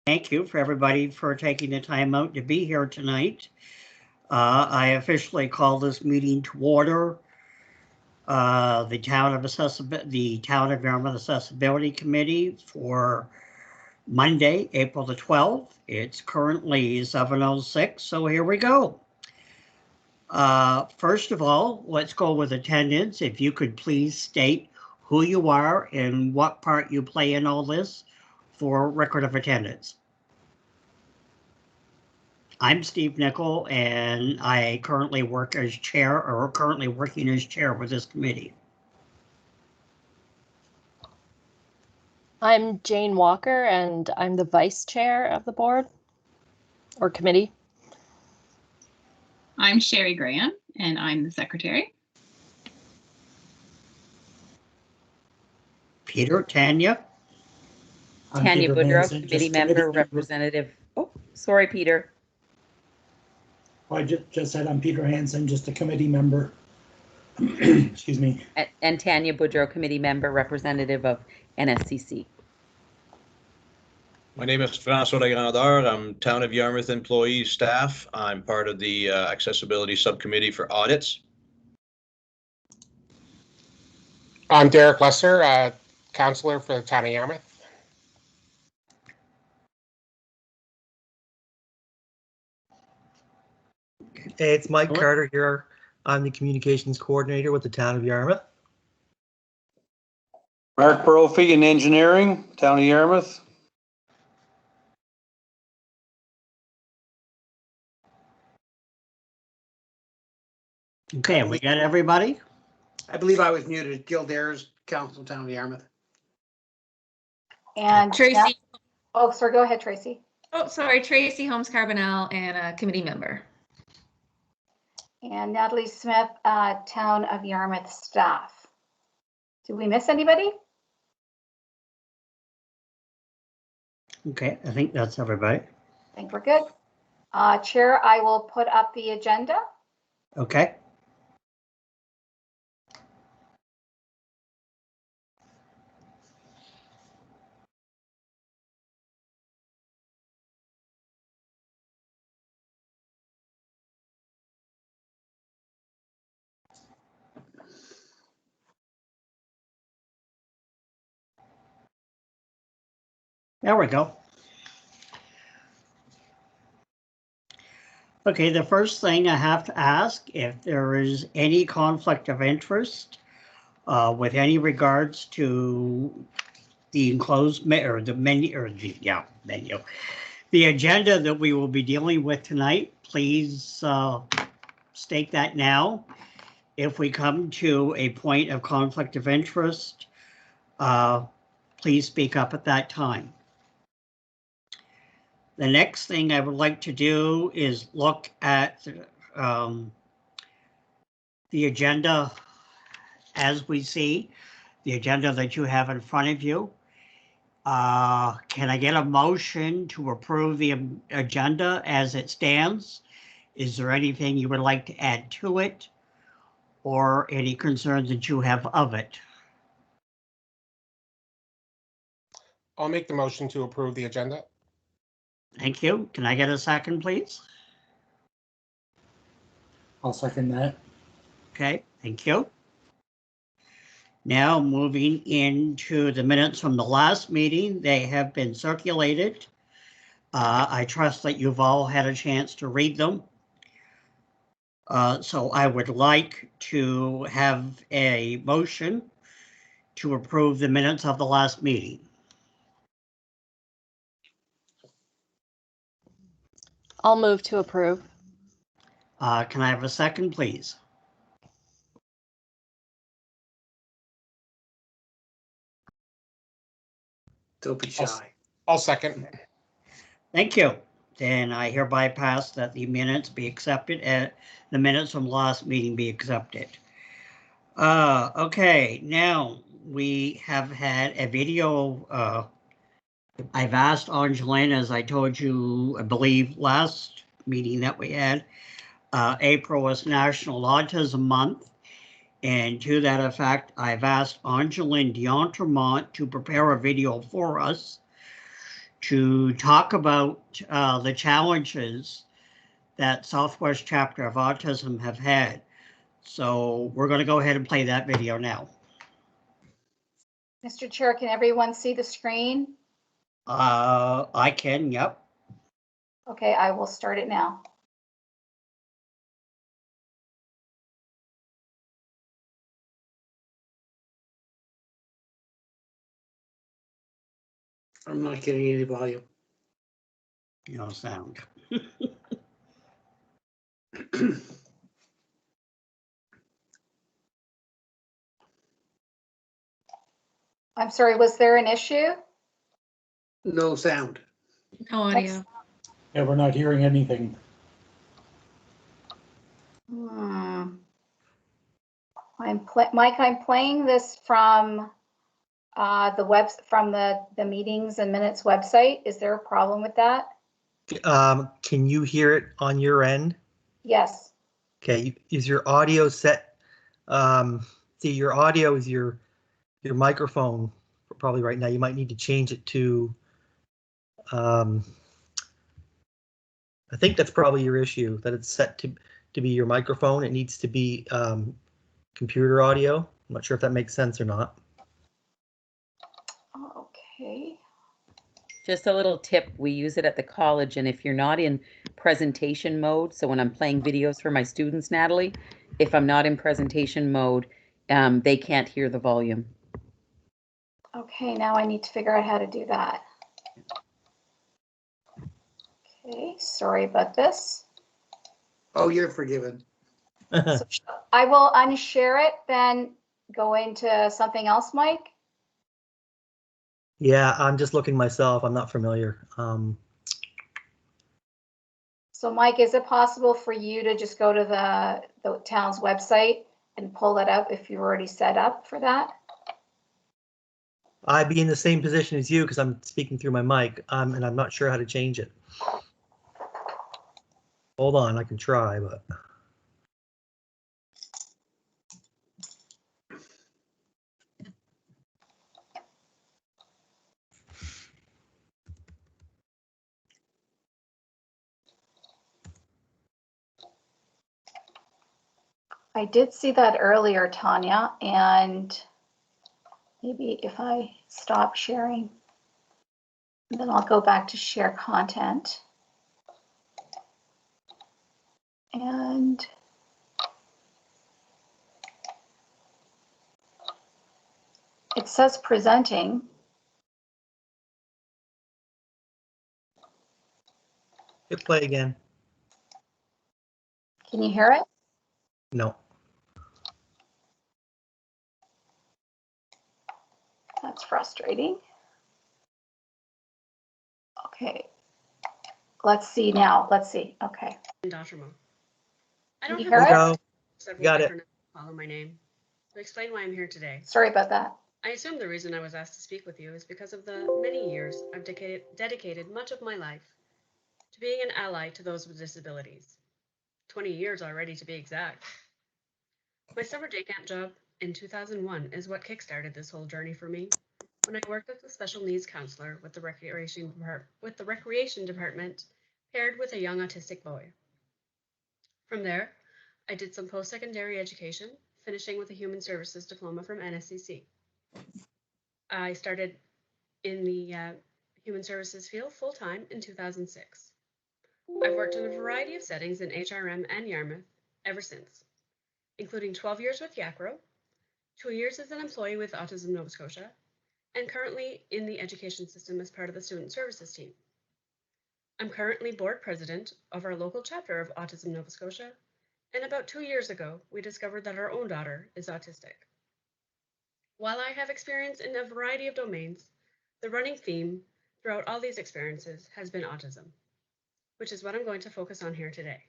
Thank you for everybody for taking the time out to be here tonight. I officially call this meeting to order. The Town of Yarmouth Accessibility Committee for Monday, April the 12th. It's currently 7:06, so here we go. First of all, let's go with attendance. If you could please state who you are and what part you play in all this for record of attendance. I'm Steve Nickel, and I currently work as chair, or currently working as chair with this committee. I'm Jane Walker, and I'm the vice chair of the board or committee. I'm Sherry Graham, and I'm the secretary. Peter, Tanya. Tanya Boudreau, committee member, representative. Oh, sorry, Peter. I just said I'm Peter Hansen, just a committee member. Excuse me. And Tanya Boudreau, committee member, representative of NSCC. My name is François Legrandeur. I'm Town of Yarmouth employee staff. I'm part of the accessibility subcommittee for audits. I'm Derek Lesser, counselor for the Town of Yarmouth. Hey, it's Mike Carter here. I'm the communications coordinator with the Town of Yarmouth. Mark Brophy in engineering, Town of Yarmouth. Okay, we got everybody? I believe I was muted. Gildare's Council, Town of Yarmouth. And Tracy. Oh, sorry, go ahead, Tracy. Oh, sorry, Tracy Holmes Carbonell, and a committee member. And Natalie Smith, Town of Yarmouth staff. Did we miss anybody? Okay, I think that's everybody. I think we're good. Chair, I will put up the agenda. Okay. There we go. Okay, the first thing I have to ask if there is any conflict of interest with any regards to the enclosed menu, the agenda that we will be dealing with tonight. Please state that now. If we come to a point of conflict of interest, please speak up at that time. The next thing I would like to do is look at the agenda as we see, the agenda that you have in front of you. Can I get a motion to approve the agenda as it stands? Is there anything you would like to add to it or any concerns that you have of it? I'll make the motion to approve the agenda. Thank you. Can I get a second, please? I'll second that. Okay, thank you. Now moving into the minutes from the last meeting, they have been circulated. I trust that you've all had a chance to read them. So I would like to have a motion to approve the minutes of the last meeting. I'll move to approve. Can I have a second, please? Don't be shy. I'll second. Thank you. Then I hereby pass that the minutes be accepted and the minutes from last meeting be accepted. Okay, now we have had a video. I've asked Angeline, as I told you, I believe last meeting that we had, April was National Autism Month. And to that effect, I've asked Angeline D'Entremont to prepare a video for us to talk about the challenges that Southwest Chapter of Autism have had. So we're going to go ahead and play that video now. Mr. Chair, can everyone see the screen? I can, yep. Okay, I will start it now. I'm not getting any volume. No sound. I'm sorry, was there an issue? No sound. No audio. Yeah, we're not hearing anything. Mike, I'm playing this from the meetings and minutes website. Is there a problem with that? Can you hear it on your end? Yes. Okay, is your audio set? See, your audio is your microphone probably right now. You might need to change it to, I think that's probably your issue, that it's set to be your microphone. It needs to be computer audio. I'm not sure if that makes sense or not. Okay. Just a little tip, we use it at the college, and if you're not in presentation mode, so when I'm playing videos for my students, Natalie, if I'm not in presentation mode, they can't hear the volume. Okay, now I need to figure out how to do that. Okay, sorry about this. Oh, you're forgiven. So I will unshare it, then go into something else, Mike. Yeah, I'm just looking myself. I'm not familiar. So Mike, is it possible for you to just go to the town's website and pull it up if you're already set up for that? I'd be in the same position as you because I'm speaking through my mic, and I'm not sure how to change it. Hold on, I can try, but. I did see that earlier, Tanya, and maybe if I stop sharing, then I'll go back to share content. And it says presenting. Hit play again. Can you hear it? No. That's frustrating. Okay. Let's see now. Let's see. Okay. Dr. Mo. I Can don't you have hear There it? we go. several Got it. different follow my name. To explain why I'm here today. Sorry about that. I assume the reason I was asked to speak with you is because of the many years I've dedicated much of my life to being an ally to those with disabilities. 20 years already, to be exact. My summer day camp job in 2001 is what kickstarted this whole journey for me when I worked as a special needs counselor with the recreation department paired with a young autistic boy. From there, I did some post-secondary education, finishing with a human services diploma from NSCC. I started in the human services field full-time in 2006. I've worked in a variety of settings in HRM and Yarmouth ever since, including 12 years with YACRO, 2 years as an employee with Autism Nova Scotia, and currently in the education system as part of the student services team. I'm currently board president of our local chapter of Autism Nova Scotia, and about 2 years ago, we discovered that our own daughter is autistic. While I have experience in a variety of domains, the running theme throughout all these experiences has been autism, which is what I'm going to focus on here today.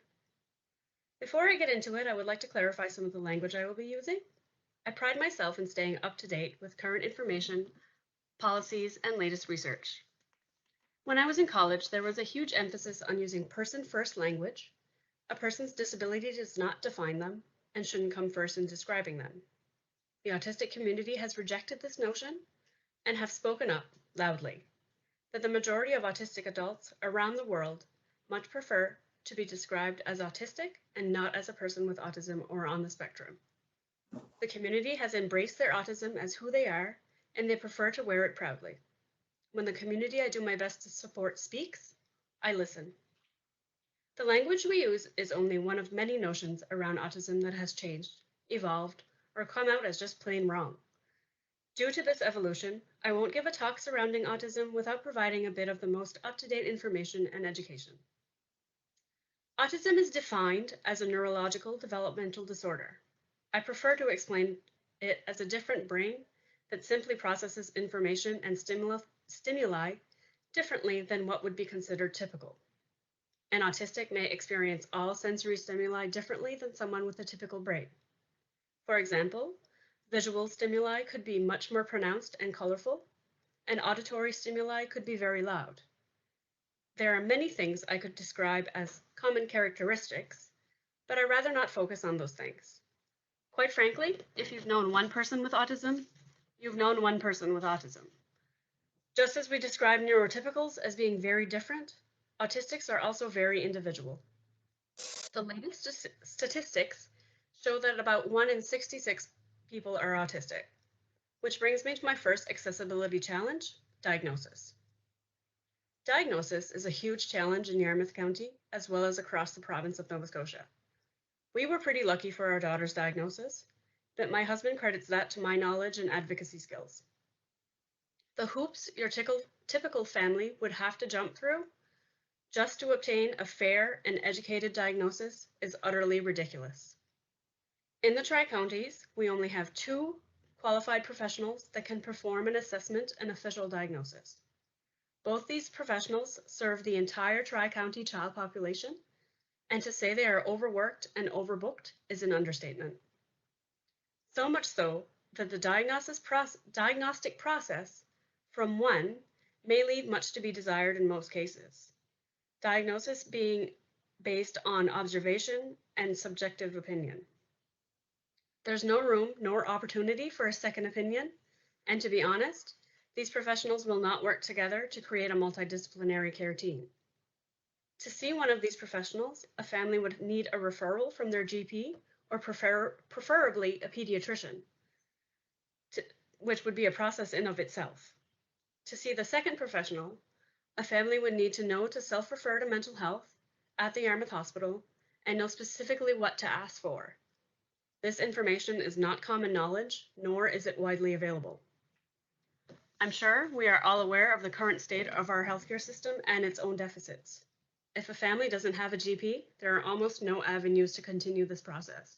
Before I get into it, I would like to clarify some of the language I will be using. I pride myself in staying up to date with current information, policies, and latest research. When I was in college, there was a huge emphasis on using person-first language. A person's disability does not define them and shouldn't come first in describing them. The autistic community has rejected this notion and have spoken up loudly. that the majority of autistic adults around the world much prefer to be described as autistic and not as a person with autism or on the spectrum. The community has embraced their autism as who they are, and they prefer to wear it proudly. When the community I do my best to support speaks, I listen. The language we use is only one of many notions around autism that has changed, evolved, or come out as just plain wrong. Due to this evolution, I won't give a talk surrounding autism without providing a bit of the most up-to-date information and education. Autism is defined as a neurological developmental disorder. I prefer to explain it as a different brain that simply processes information and stimuli differently than what would be considered typical. An autistic may experience all sensory stimuli differently than someone with a typical brain. For example, visual stimuli could be much more pronounced and colorful, and auditory stimuli could be very loud. There are many things I could describe as common characteristics, but I'd rather not focus on those things. Quite frankly, if you've known one person with autism, you've known one person with autism. Just as we describe neurotypicals as being very different, autistics are also very individual. The latest statistics show that about 1 in 66 people are autistic, which brings me to my first accessibility challenge, diagnosis. Diagnosis is a huge challenge in Yarmouth County, as well as across the province of Nova Scotia. We were pretty lucky for our daughter's diagnosis, but my husband credits that to my knowledge and advocacy skills. The hoops your typical family would have to jump through just to obtain a fair and educated diagnosis is utterly ridiculous. In the Tri-Counties, we only have 2 qualified professionals that can perform an assessment and official diagnosis. Both these professionals serve the entire Tri-County child population, and to say they are overworked and overbooked is an understatement. So much so that the diagnostic process from one may leave much to be desired in most cases. Diagnosis being based on observation and subjective opinion. There's no room nor opportunity for a second opinion, and to be honest, these professionals will not work together to create a multidisciplinary care team. To see one of these professionals, a family would need a referral from their GP or preferably a pediatrician, which would be a process in of itself. To see the second professional, a family would need to know to self-refer to mental health at the Yarmouth Hospital and know specifically what to ask for. This information is not common knowledge, nor is it widely available. I'm sure we are all aware of the current state of our healthcare system and its own deficits. If a family doesn't have a GP, there are almost no avenues to continue this process.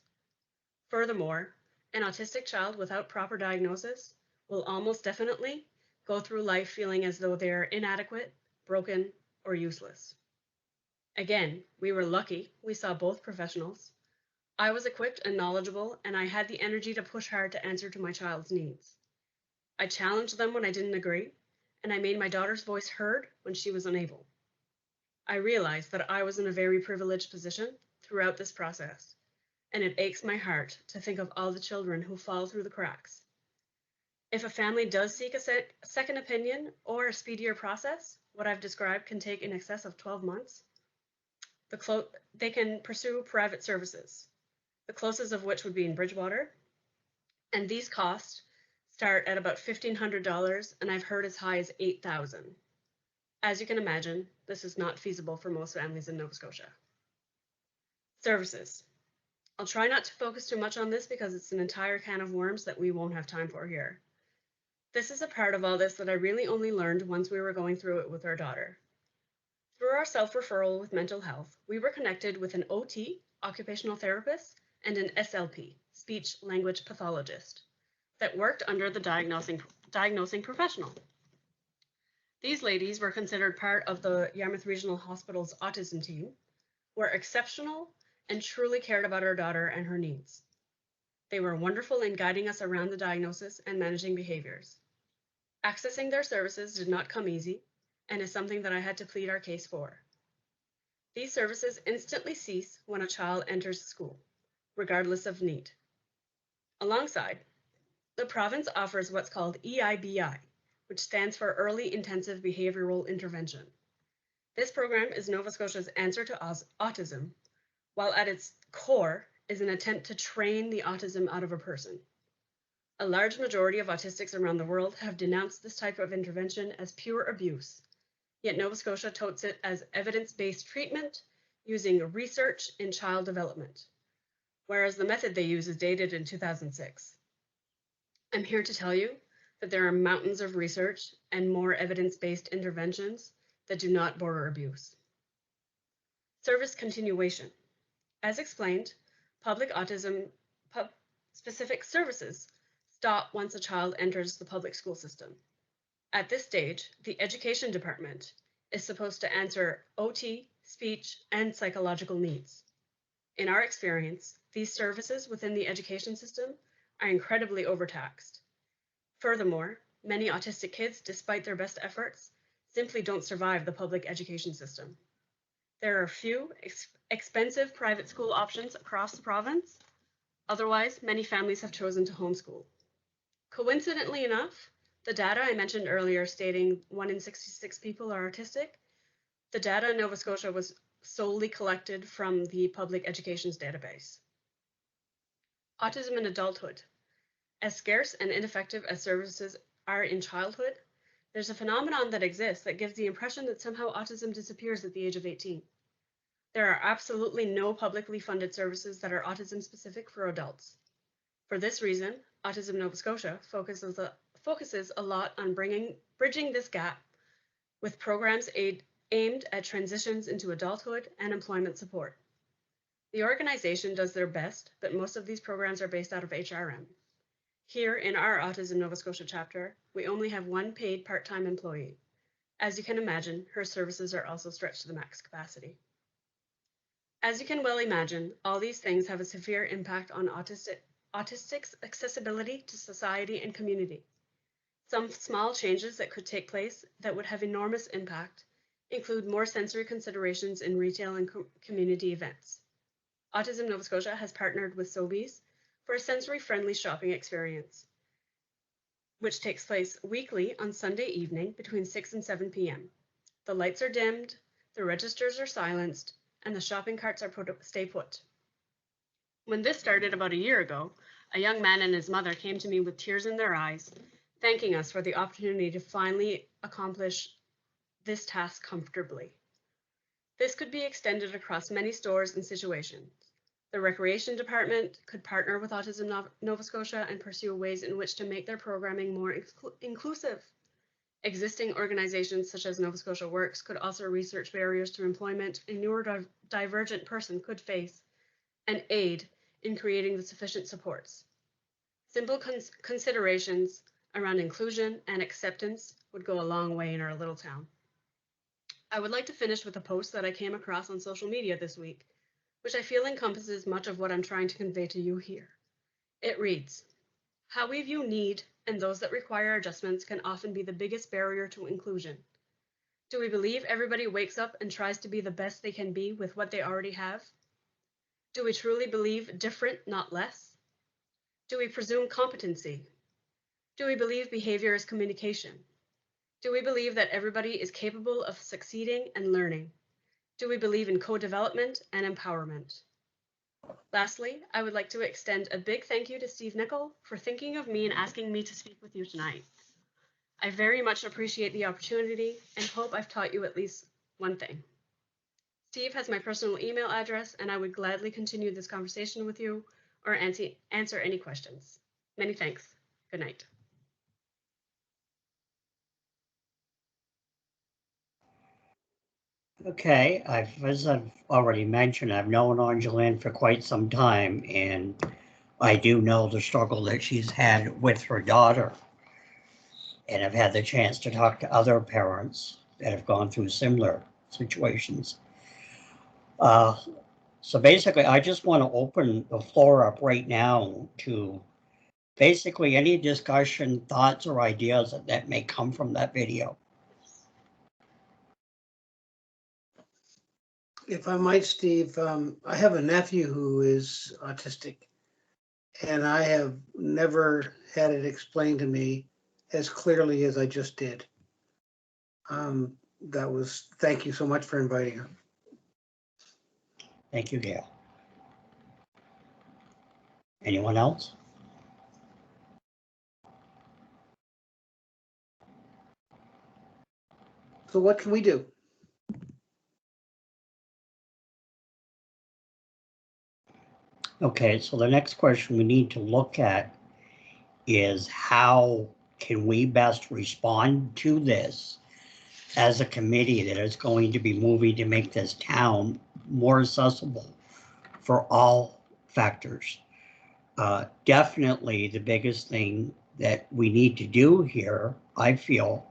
Furthermore, an autistic child without proper diagnosis will almost definitely go through life feeling as though they are inadequate, broken, or useless. Again, we were lucky we saw both professionals. I was equipped and knowledgeable, and I had the energy to push hard to answer to my child's needs. I challenged them when I didn't agree, and I made my daughter's voice heard when she was unable. I realized that I was in a very privileged position throughout this process, and it aches my heart to think of all the children who fall through the cracks. If a family does seek a second opinion or a speedier process, what I've described can take in excess of 12 months, they can pursue private services, the closest of which would be in Bridgewater, and these costs start at about $1,500, and I've heard as high as $8,000. As you can imagine, this is not feasible for most families in Nova Scotia. Services. I'll try not to focus too much on this because it's an entire can of worms that we won't have time for here. This is a part of all this that I really only learned once we were going through it with our daughter. Through our self-referral with mental health, we were connected with an OT, occupational therapist, and an SLP, speech language pathologist, that worked under the diagnosing professional. These ladies were considered part of the Yarmouth Regional Hospital's autism team, were exceptional, and truly cared about our daughter and her needs. They were wonderful in guiding us around the diagnosis and managing behaviors. Accessing their services did not come easy, and is something that I had to plead our case for. These services instantly cease when a child enters school, regardless of need. Alongside, the province offers what's called EIBI, which stands for Early Intensive Behavioral Intervention. This program is Nova Scotia's answer to autism, while at its core is an attempt to train the autism out of a person. A large majority of autistics around the world have denounced this type of intervention as pure abuse, yet Nova Scotia totes it as evidence-based treatment using research in child development, whereas the method they use is dated in 2006. I'm here to tell you that there are mountains of research and more evidence-based interventions that do not border abuse. Service continuation. As explained, public autism specific services stop once a child enters the public school system. At this stage, the education department is supposed to answer OT, speech, and psychological needs. In our experience, these services within the education system are incredibly overtaxed. Furthermore, many autistic kids, despite their best efforts, simply don't survive the public education system. There are few expensive private school options across the province. Otherwise, many families have chosen to homeschool. Coincidentally enough, the data I mentioned earlier stating 1 in 66 people are autistic, the data in Nova Scotia was solely collected from the public education's database. Autism in adulthood. As scarce and ineffective as services are in childhood, there's a phenomenon that exists that gives the impression that somehow autism disappears at the age of 18. There are absolutely no publicly funded services that are autism specific for adults. For this reason, Autism Nova Scotia focuses a lot on bridging this gap with programs aimed at transitions into adulthood and employment support. The organization does their best, but most of these programs are based out of HRM. Here in our Autism Nova Scotia chapter, we only have one paid part-time employee. As you can imagine, her services are also stretched to the max capacity. As you can well imagine, all these things have a severe impact on autistics' accessibility to society and community. Some small changes that could take place that would have enormous impact include more sensory considerations in retail and community events. Autism Nova Scotia has partnered with Sobeys for a sensory-friendly shopping experience, which takes place weekly on Sunday evening between 6 and 7 p.m. The lights are dimmed, the registers are silenced, and the shopping carts are stay put. When this started about a year ago, a young man and his mother came to me with tears in their eyes, thanking us for the opportunity to finally accomplish this task comfortably. This could be extended across many stores and situations. The Recreation Department could partner with Autism Nova Scotia and pursue ways in which to make their programming more inclusive. Existing organizations such as Nova Scotia Works could also research barriers to employment a neurodivergent person could face and aid in creating the sufficient supports. Simple considerations around inclusion and acceptance would go a long way in our little town. I would like to finish with a post that I came across on social media this week, which I feel encompasses much of what I'm trying to convey to you here. It reads, "How we view need and those that require adjustments can often be the biggest barrier to inclusion. Do we believe everybody wakes up and tries to be the best they can be with what they already have? Do we truly believe different, not less? Do we presume competency? Do we believe behavior is communication? Do we believe that everybody is capable of succeeding and learning? Do we believe in co-development and empowerment?" Lastly, I would like to extend a big thank you to Steve Nickel for thinking of me and asking me to speak with you tonight. I very much appreciate the opportunity and hope I've taught you at least one thing. Steve has my personal email address, and I would gladly continue this conversation with you or answer any questions. Many thanks. Good night. Okay, as I've already mentioned, I've known Angeline for quite some time, and I do know the struggle that she's had with her daughter. And I've had the chance to talk to other parents that have gone through similar situations. So basically, I just want to open the floor up right now to basically any discussion, thoughts, or ideas that may come from that video. If I might, Steve, I have a nephew who is autistic, and I have never had it explained to me as clearly as I just did. Thank you so much for inviting her. Thank you, Gail. Anyone else? So what can we do? Okay, so the next question we need to look at is how can we best respond to this as a committee that is going to be moving to make this town more accessible for all factors. Definitely the biggest thing that we need to do here, I feel,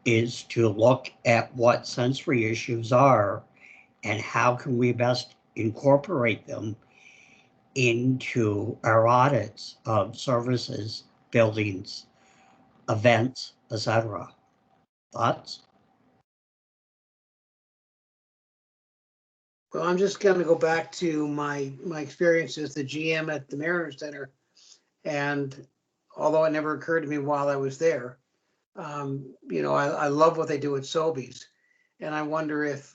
is to look at what sensory issues are and how can we best incorporate them into our audits of services, buildings, events, etc. Thoughts? Well, I'm just going to go back to my experience as the GM at the Mariner Center. And although it never occurred to me while I was there, I love what they do at Sobeys. And I wonder if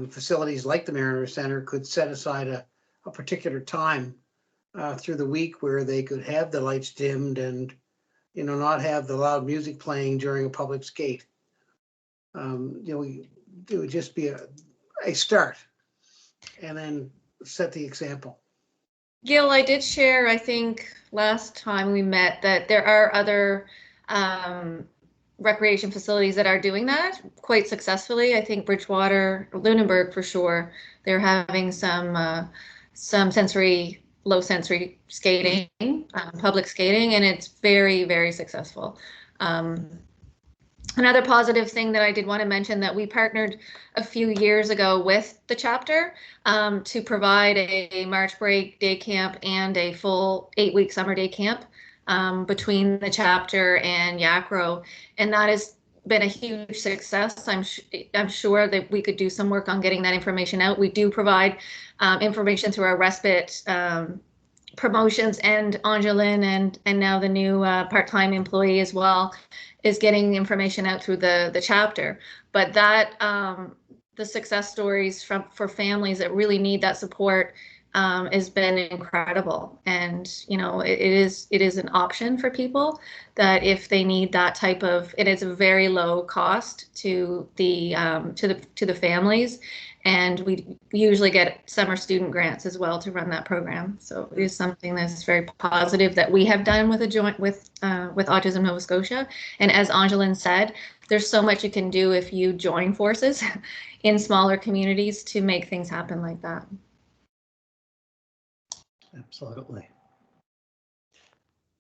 facilities like the Mariner Center could set aside a particular time through the week where they could have the lights dimmed and, not have the loud music playing during a public skate. It would just be a start, and then set the example. Gil, I did share, I think last time we met, that there are other recreation facilities that are doing that quite successfully. I think Bridgewater, Lunenburg for sure, they're having some low sensory skating, public skating, and it's very, very successful. Another positive thing that I did want to mention, that we partnered a few years ago with the chapter to provide a March break day camp and a full 8-week summer day camp between the chapter and YACRO, and that has been a huge success. I'm sure that we could do some work on getting that information out. We do provide information through our respite promotions, and Angeline and now the new part-time employee as well is getting information out through the chapter. But that the success stories for families that really need that support has been incredible. And it is an option for people that if they need that type of, it is a very low cost to the families. And we usually get summer student grants as well to run that program. So it is something that's very positive that we have done with a joint with Autism Nova Scotia. And as Angeline said, there's so much you can do if you join forces in smaller communities to make things happen like that. Absolutely.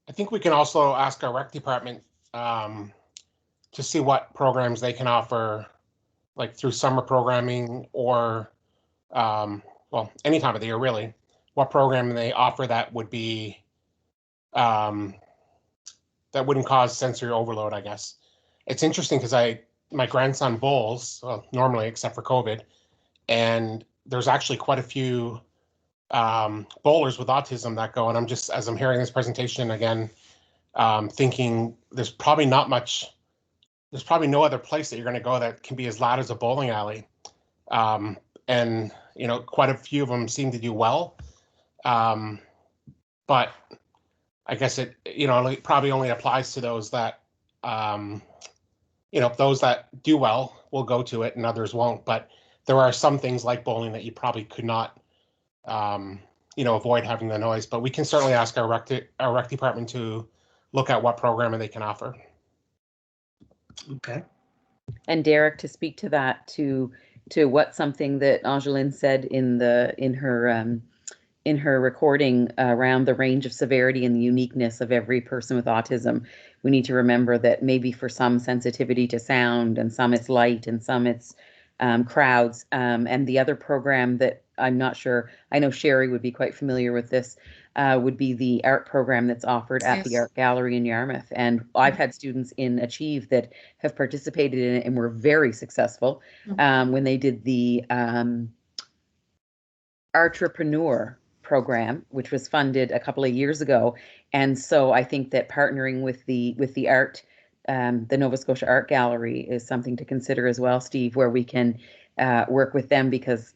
I think we can also ask our rec department to see what programs they can offer, like through summer programming or, well, any time of the year, really. What program they offer that would be, that wouldn't cause sensory overload, I guess. It's interesting because my grandson bowls, well, normally except for COVID, and there's actually quite a few bowlers with autism that go, and I'm just, as I'm hearing this presentation again, thinking there's probably no other place that you're going to go that can be as loud as a bowling alley. And quite a few of them seem to do well, but I guess it probably only applies to those that those that do well will go to it and others won't. But there are some things like bowling that you probably could not avoid having the noise. But we can certainly ask our rec department to look at what programming they can offer. Okay. And Derek, to speak to that, to what something that Angeline said in her recording around the range of severity and the uniqueness of every person with autism, we need to remember that maybe for some sensitivity to sound, and some it's light, and some it's crowds. And the other program that I'm not sure, I know Sherry would be quite familiar with this, would be the art program that's offered at the Art Gallery in Yarmouth. And I've had students in Achieve that have participated in it and were very successful when they did the Entrepreneur program, which was funded a couple of years ago. And so I think that partnering with the art, the Nova Scotia Art Gallery is something to consider as well, Steve, where we can work with them, because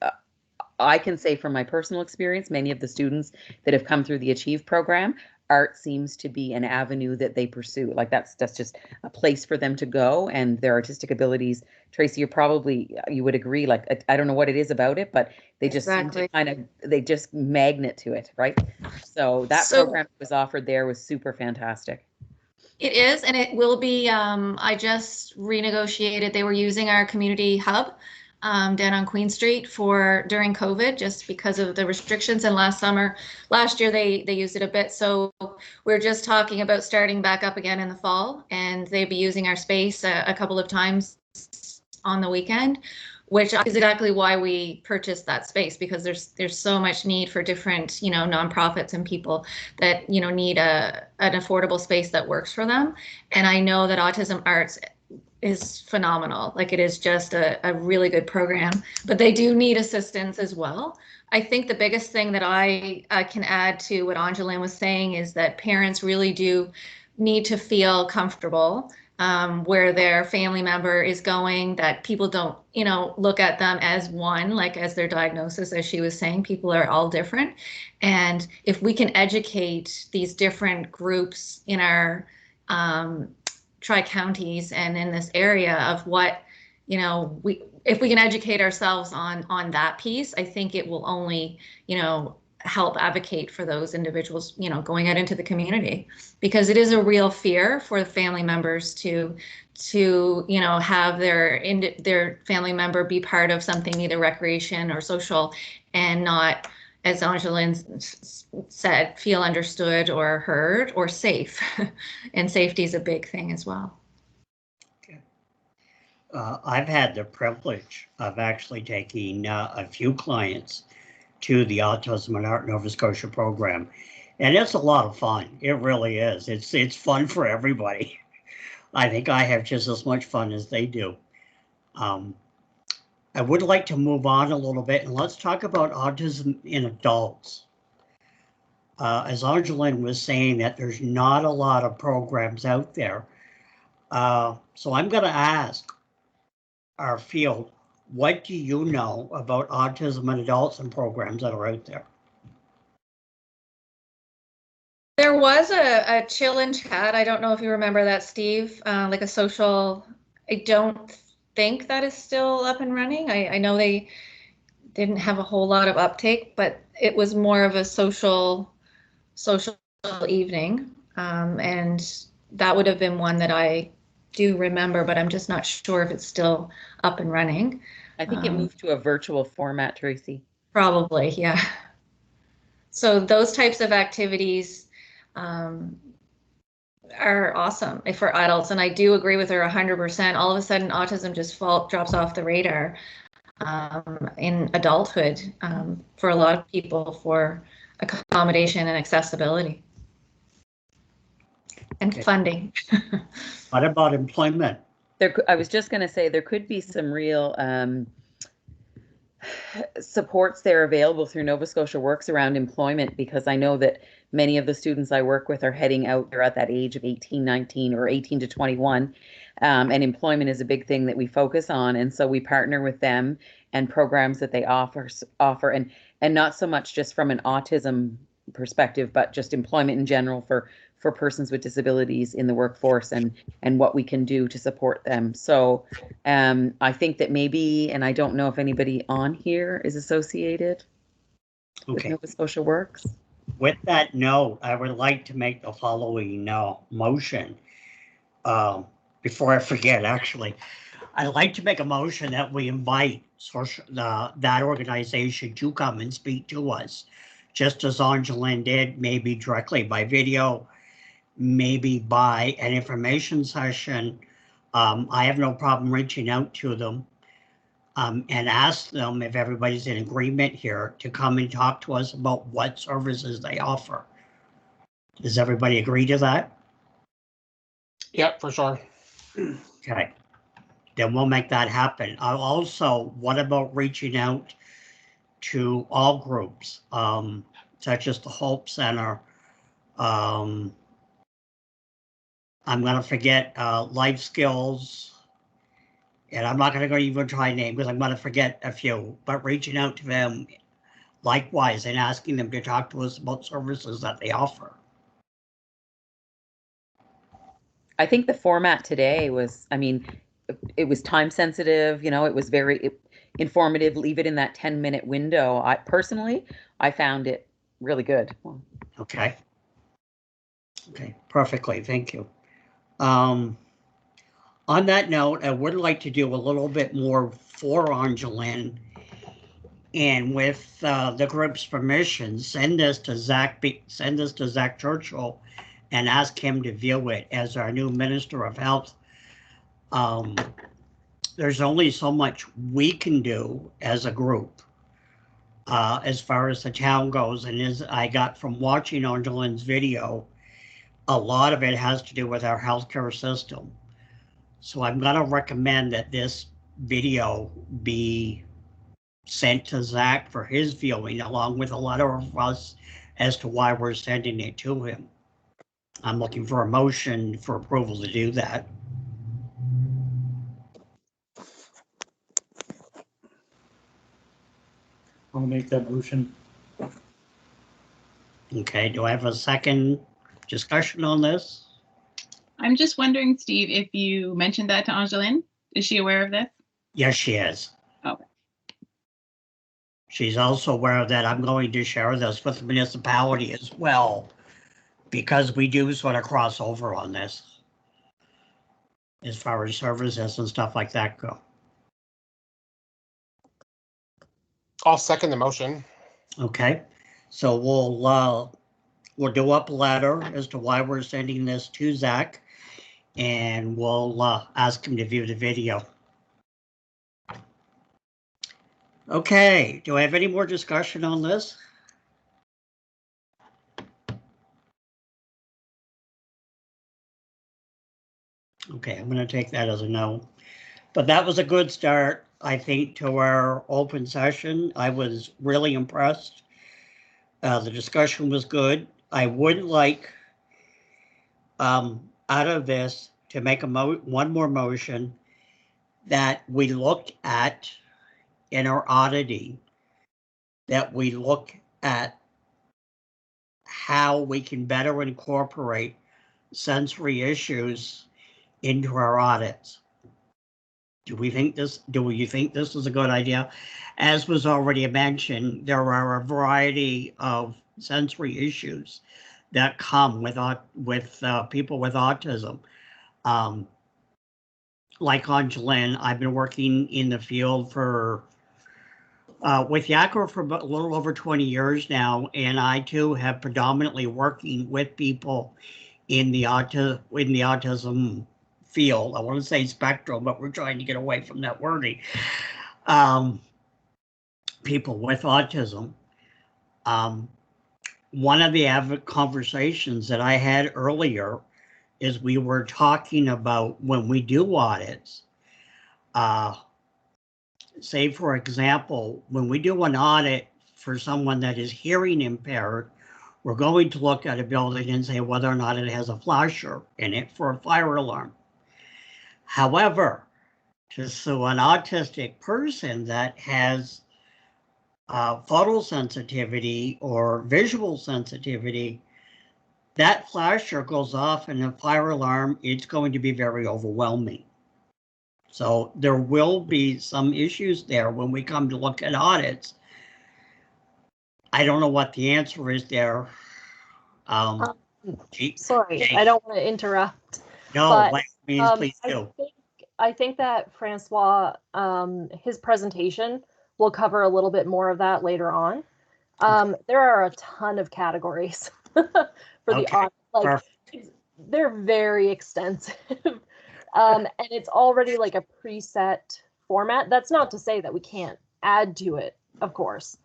I can say from my personal experience, many of the students that have come through the Achieve program, art seems to be an avenue that they pursue. Like that's just a place for them to go, and their artistic abilities. Tracy, you would agree, like I don't know what it is about it, but they just seem to they just magnet to it, right? So that program that was offered there was super fantastic. It is, and it will be. I just renegotiated. They were using our community hub down on Queen Street during COVID, just because of the restrictions. And last year they used it a bit. So we're just talking about starting back up again in the fall, and they'll be using our space a couple of times on the weekend, which is exactly why we purchased that space, because there's so much need for different, nonprofits and people that, need an affordable space that works for them. And I know that Autism Arts is phenomenal. Like, it is just a really good program, but they do need assistance as well. I think the biggest thing that I can add to what Angeline was saying is that parents really do need to feel comfortable where their family member is going, that people don't, look at them as one, like as their diagnosis, as she was saying. People are all different. And if we can educate these different groups in our tri-counties and in this area of what, if we can educate ourselves on that piece, I think it will only, help advocate for those individuals, going out into the community, because it is a real fear for the family members to have their family member be part of something, either recreation or social, and not, as Angeline said, feel understood or heard or safe. And safety is a big thing as well. Okay. I've had the privilege of actually taking a few clients to the Autism and Art Nova Scotia program. And it's a lot of fun. It really is. It's fun for everybody. I think I have just as much fun as they do. I would like to move on a little bit, and let's talk about autism in adults. As Angeline was saying, that there's not a lot of programs out there. So I'm going to ask our field, what do you know about autism in adults and programs that are out there? There was a chill and chat. I don't know if you remember that, Steve, like a social. I don't think that is still up and running. I know they didn't have a whole lot of uptake, but it was more of a social evening. And that would have been one that I do remember, but I'm just not sure if it's still up and running. I think it moved to a virtual format, Tracy. Probably, yeah. So those types of activities are awesome for adults. And I do agree with her 100%. All of a sudden, autism just drops off the radar in adulthood for a lot of people, for accommodation and accessibility and funding. What about employment? I was just going to say, there could be some real supports there available through Nova Scotia Works around employment, because I know that many of the students I work with are heading out. They're at that age of 18, 19, or 18 to 21. And employment is a big thing that we focus on. And so we partner with them and programs that they offer, and not so much just from an autism perspective, but just employment in general for persons with disabilities in the workforce, and what we can do to support them. So I think that maybe, and I don't know if anybody on here is associated with Nova Scotia Works. With that note, I would like to make the following motion. Before I forget, actually, I'd like to make a motion that we invite that organization to come and speak to us, just as Angeline did, maybe directly by video, maybe by an information session. I have no problem reaching out to them and ask them if everybody's in agreement here to come and talk to us about what services they offer. Does everybody agree to that? Yep, for sure. Okay, then we'll make that happen. Also, what about reaching out to all groups, such as the Hope Center, I'm gonna forget life skills, and I'm not gonna go even try name because I'm gonna forget a few. But reaching out to them likewise and asking them to talk to us about services that they offer. I think the format today was, I mean, it was time sensitive, you know, it was very informative, leave it in that 10-minute window. I personally, I found it really good. Okay. Okay, perfectly, thank you. On that note, I would like to do a little bit more for Angeline, and with the group's permission, send this to Zach Churchill and ask him to view it as our new Minister of Health. There's only so much we can do as a group as far as the town goes, and as I got from watching Angeline's video, a lot of it has to do with our healthcare system. So I'm going to recommend that this video be sent to Zach for his viewing, along with a letter of us as to why we're sending it to him. I'm looking for a motion for approval to do that. I'll make that motion. Okay, do I have a second discussion on this? I'm just wondering, Steve, if you mentioned that to Angeline. Is she aware of this? Yes, she is. Okay. She's also aware that I'm going to share this with the municipality as well, because we do sort of cross over on this as far as services and stuff like that go. I'll second the motion. Okay, so we'll do up a letter as to why we're sending this to Zach, and we'll ask him to view the video. Okay, do I have any more discussion on this? Okay, I'm going to take that as a no. But that was a good start, I think, to our open session. I was really impressed. The discussion was good. I would like, out of this, to make one more motion that we looked at in our auditing, that we look at how we can better incorporate sensory issues into our audits. Do you think this is a good idea? As was already mentioned, there are a variety of sensory issues that come with people with autism. Like Angeline, I've been working in the field for with Yakro for a little over 20 years now, and I too have predominantly working with people in the autism field. I want to say spectrum, but we're trying to get away from that wording. People with autism. One of the conversations that I had earlier is we were talking about when we do audits, say, for example, when we do an audit for someone that is hearing impaired, we're going to look at a building and say whether or not it has a flasher in it for a fire alarm. However, to sue an autistic person that has photosensitivity or visual sensitivity, that flasher goes off and a fire alarm, it's going to be very overwhelming. So there will be some issues there when we come to look at audits. I don't know what the answer is there. Sorry, I don't want to interrupt. No, but, by means, please do. I think that Francois, his presentation will cover a little bit more of that later on. There are a ton of categories for the audit. Like, they're very extensive. And it's already like a preset format. That's not to say that we can't add to it, of course.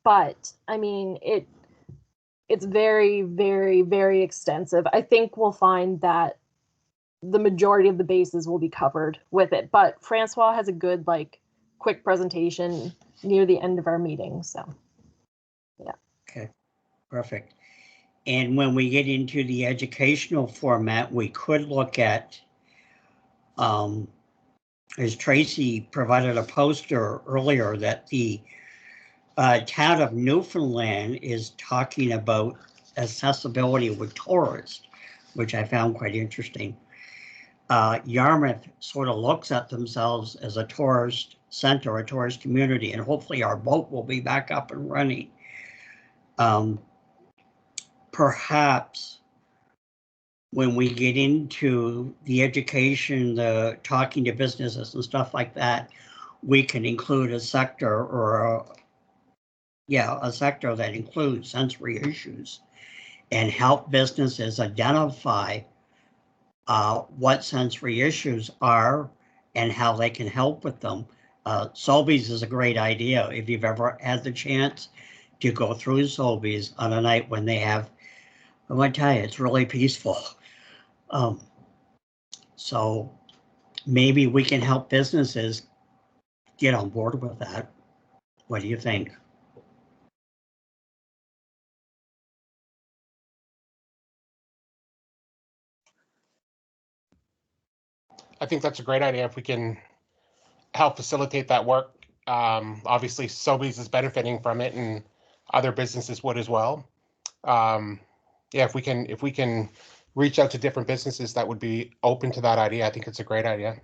But I mean, it's very, very, very extensive. I think we'll find that the majority of the bases will be covered with it. But Francois has a good, like, quick presentation near the end of our meeting. So, yeah. Okay, perfect. And when we get into the educational format, we could look at, as Tracy provided a poster earlier, that the town of Newfoundland is talking about accessibility with tourists, which I found quite interesting. Yarmouth sort of looks at themselves as a tourist center, a tourist community, and hopefully our boat will be back up and running. Perhaps when we get into the education, the talking to businesses and stuff like that, we can include a sector or a sector that includes sensory issues and help businesses identify what sensory issues are and how they can help with them. Sobeys is a great idea. If you've ever had the chance to go through Sobeys on a night when they have, I want to tell you, it's really peaceful. So maybe we can help businesses get on board with that. What do you think? I think that's a great idea if we can help facilitate that work. Obviously, Sobeys is benefiting from it, and other businesses would as well. Yeah, if we can reach out to different businesses that would be open to that idea, I think it's a great idea.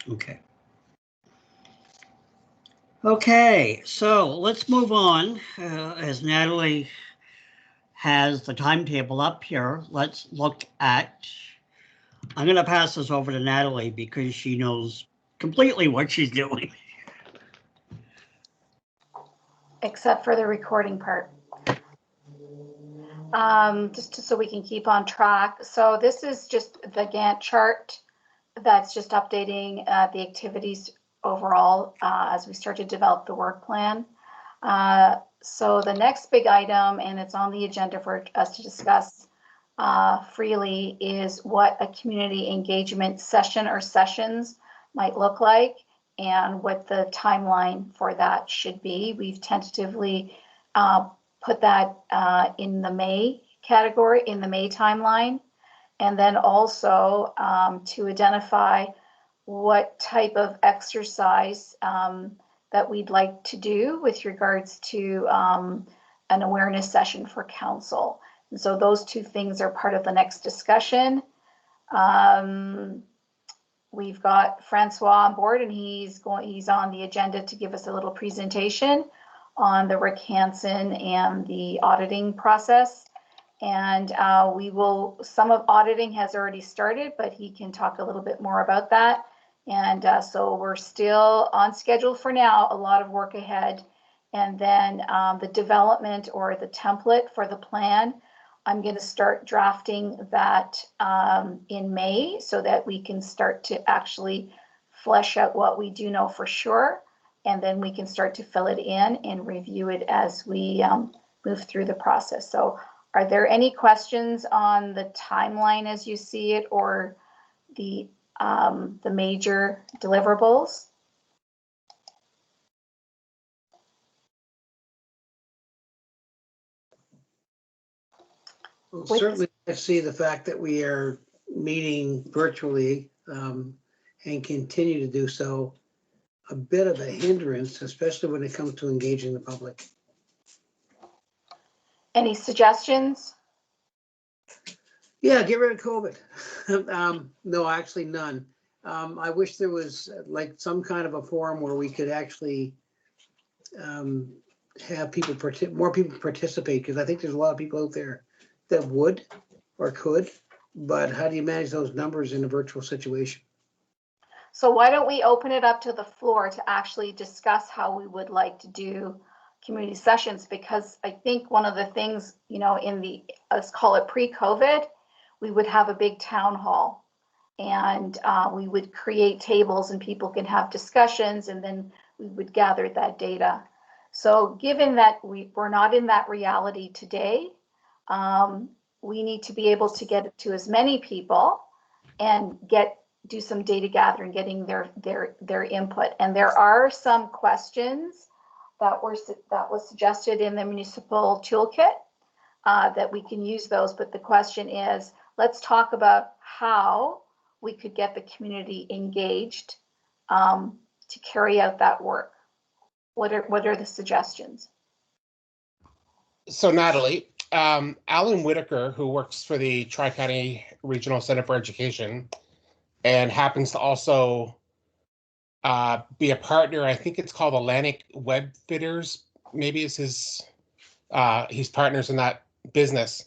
Okay. Okay, so let's move on. As Natalie has the timetable up here, let's look at, I'm going to pass this over to Natalie because she knows completely what she's doing. Except for the recording part. Just so we can keep on track. So this is just the Gantt chart that's just updating the activities overall as we start to develop the work plan. So the next big item, and it's on the agenda for us to discuss freely, is what a community engagement session or sessions might look like and what the timeline for that should be. We've tentatively put that in the May category, in the May timeline, and then also to identify what type of exercise that we'd like to do with regards to an awareness session for council. And so those two things are part of the next discussion. We've got Francois on board, and he's on the agenda to give us a little presentation on the Rick Hansen and the auditing process. And some of auditing has already started, but he can talk a little bit more about that. And so we're still on schedule for now, a lot of work ahead. And then the development or the template for the plan, I'm going to start drafting that in May so that we can start to actually flesh out what we do know for sure. And then we can start to fill it in and review it as we move through the process. So are there any questions on the timeline as you see it, or the major deliverables? Well, certainly I see the fact that we are meeting virtually and continue to do so a bit of a hindrance, especially when it comes to engaging the public. Any suggestions? Yeah, get rid of COVID. No, actually none. I wish there was like some kind of a forum where we could actually have people, more people participate, because I think there's a lot of people out there that would or could, but how do you manage those numbers in a virtual situation? So why don't we open it up to the floor to actually discuss how we would like to do community sessions? Because I think one of the things, in the, let's call it pre-COVID, we would have a big town hall and we would create tables and people can have discussions, and then we would gather that data. So given that we're not in that reality today, we need to be able to get it to as many people and do some data gathering, getting their input. And there are some questions that was suggested in the municipal toolkit that we can use those. But the question is, let's talk about how we could get the community engaged to carry out that work. What are the suggestions? So Natalie, Alan Whitaker, who works for the Tri-County Regional Center for Education and happens to also be a partner, I think it's called Atlantic Web Fitters, maybe is his, he's partners in that business.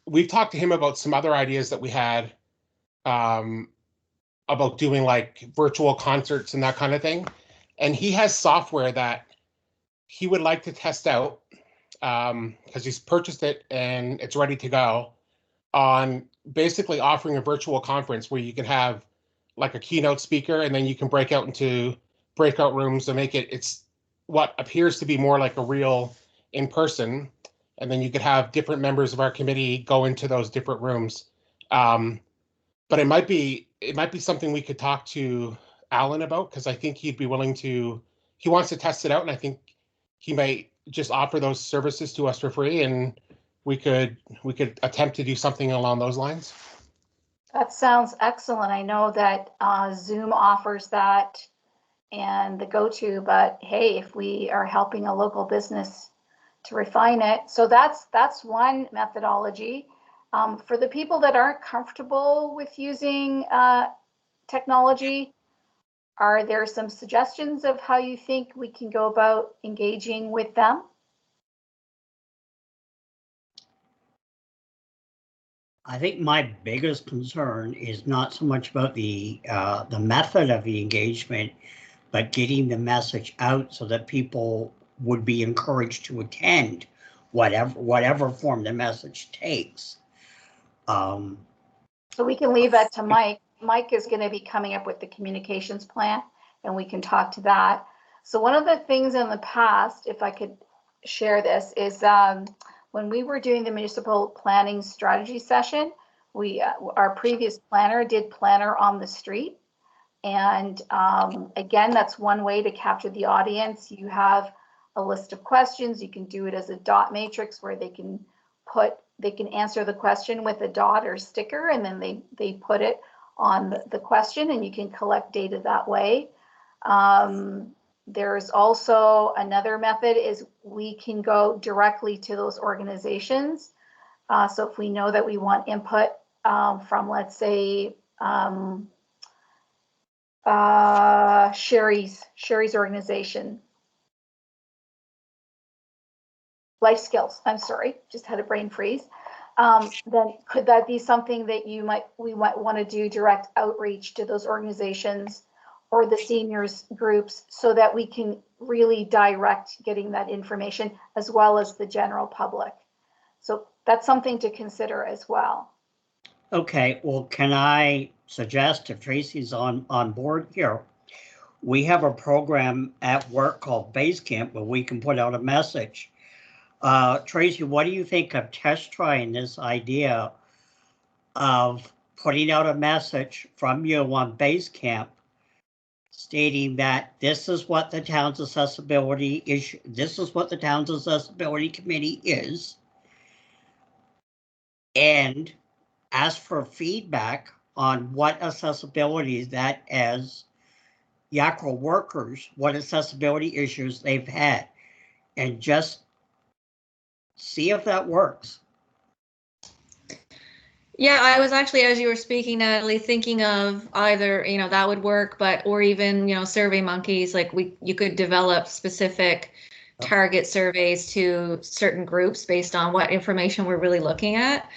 We've talked to him about some other ideas that we had about doing like virtual concerts and that kind of thing. And he has software that he would like to test out because he's purchased it and it's ready to go, on basically offering a virtual conference where you can have like a keynote speaker and then you can break out into breakout rooms and make it's what appears to be more like a real in-person. And then you could have different members of our committee go into those different rooms. But it might be something we could talk to Alan about, because I think he'd be willing to, he wants to test it out, and I think he might just offer those services to us for free, and we could attempt to do something along those lines. That sounds excellent. I know that Zoom offers that and the go-to, but hey, if we are helping a local business to refine it, so that's one methodology. For the people that aren't comfortable with using technology, are there some suggestions of how you think we can go about engaging with them? I think my biggest concern is not so much about the method of the engagement, but getting the message out so that people would be encouraged to attend whatever form the message takes. So we can leave that to Mike. Mike is going to be coming up with the communications plan, and we can talk to that. So one of the things in the past, if I could share this, is when we were doing the municipal planning strategy session, our previous planner did planner on the street. And again, that's one way to capture the audience. You have a list of questions. You can do it as a dot matrix where they can answer the question with a dot or sticker, and then they put it on the question, and you can collect data that way. There's also another method is we can go directly to those organizations. So if we know that we want input from, let's say, Sherry's organization, Life Skills, I'm sorry, just had a brain freeze. Then could that be something that we might want to do direct outreach to those organizations or the seniors groups, so that we can really direct getting that information, as well as the general public? So that's something to consider as well. Okay, well, can I suggest, if Tracy's on board here, we have a program at work called Basecamp where we can put out a message. Tracy, what do you think of test trying this idea of putting out a message from you on Basecamp stating that this is what the town's accessibility issue, this is what the town's accessibility committee is, and ask for feedback on what accessibility that as YACRA workers, what accessibility issues they've had, and just see if that works. Yeah, I was actually, as you were speaking, Natalie, thinking of either, that would work, or even, Survey Monkeys, like you could develop specific target surveys to certain groups based on what information we're really looking at.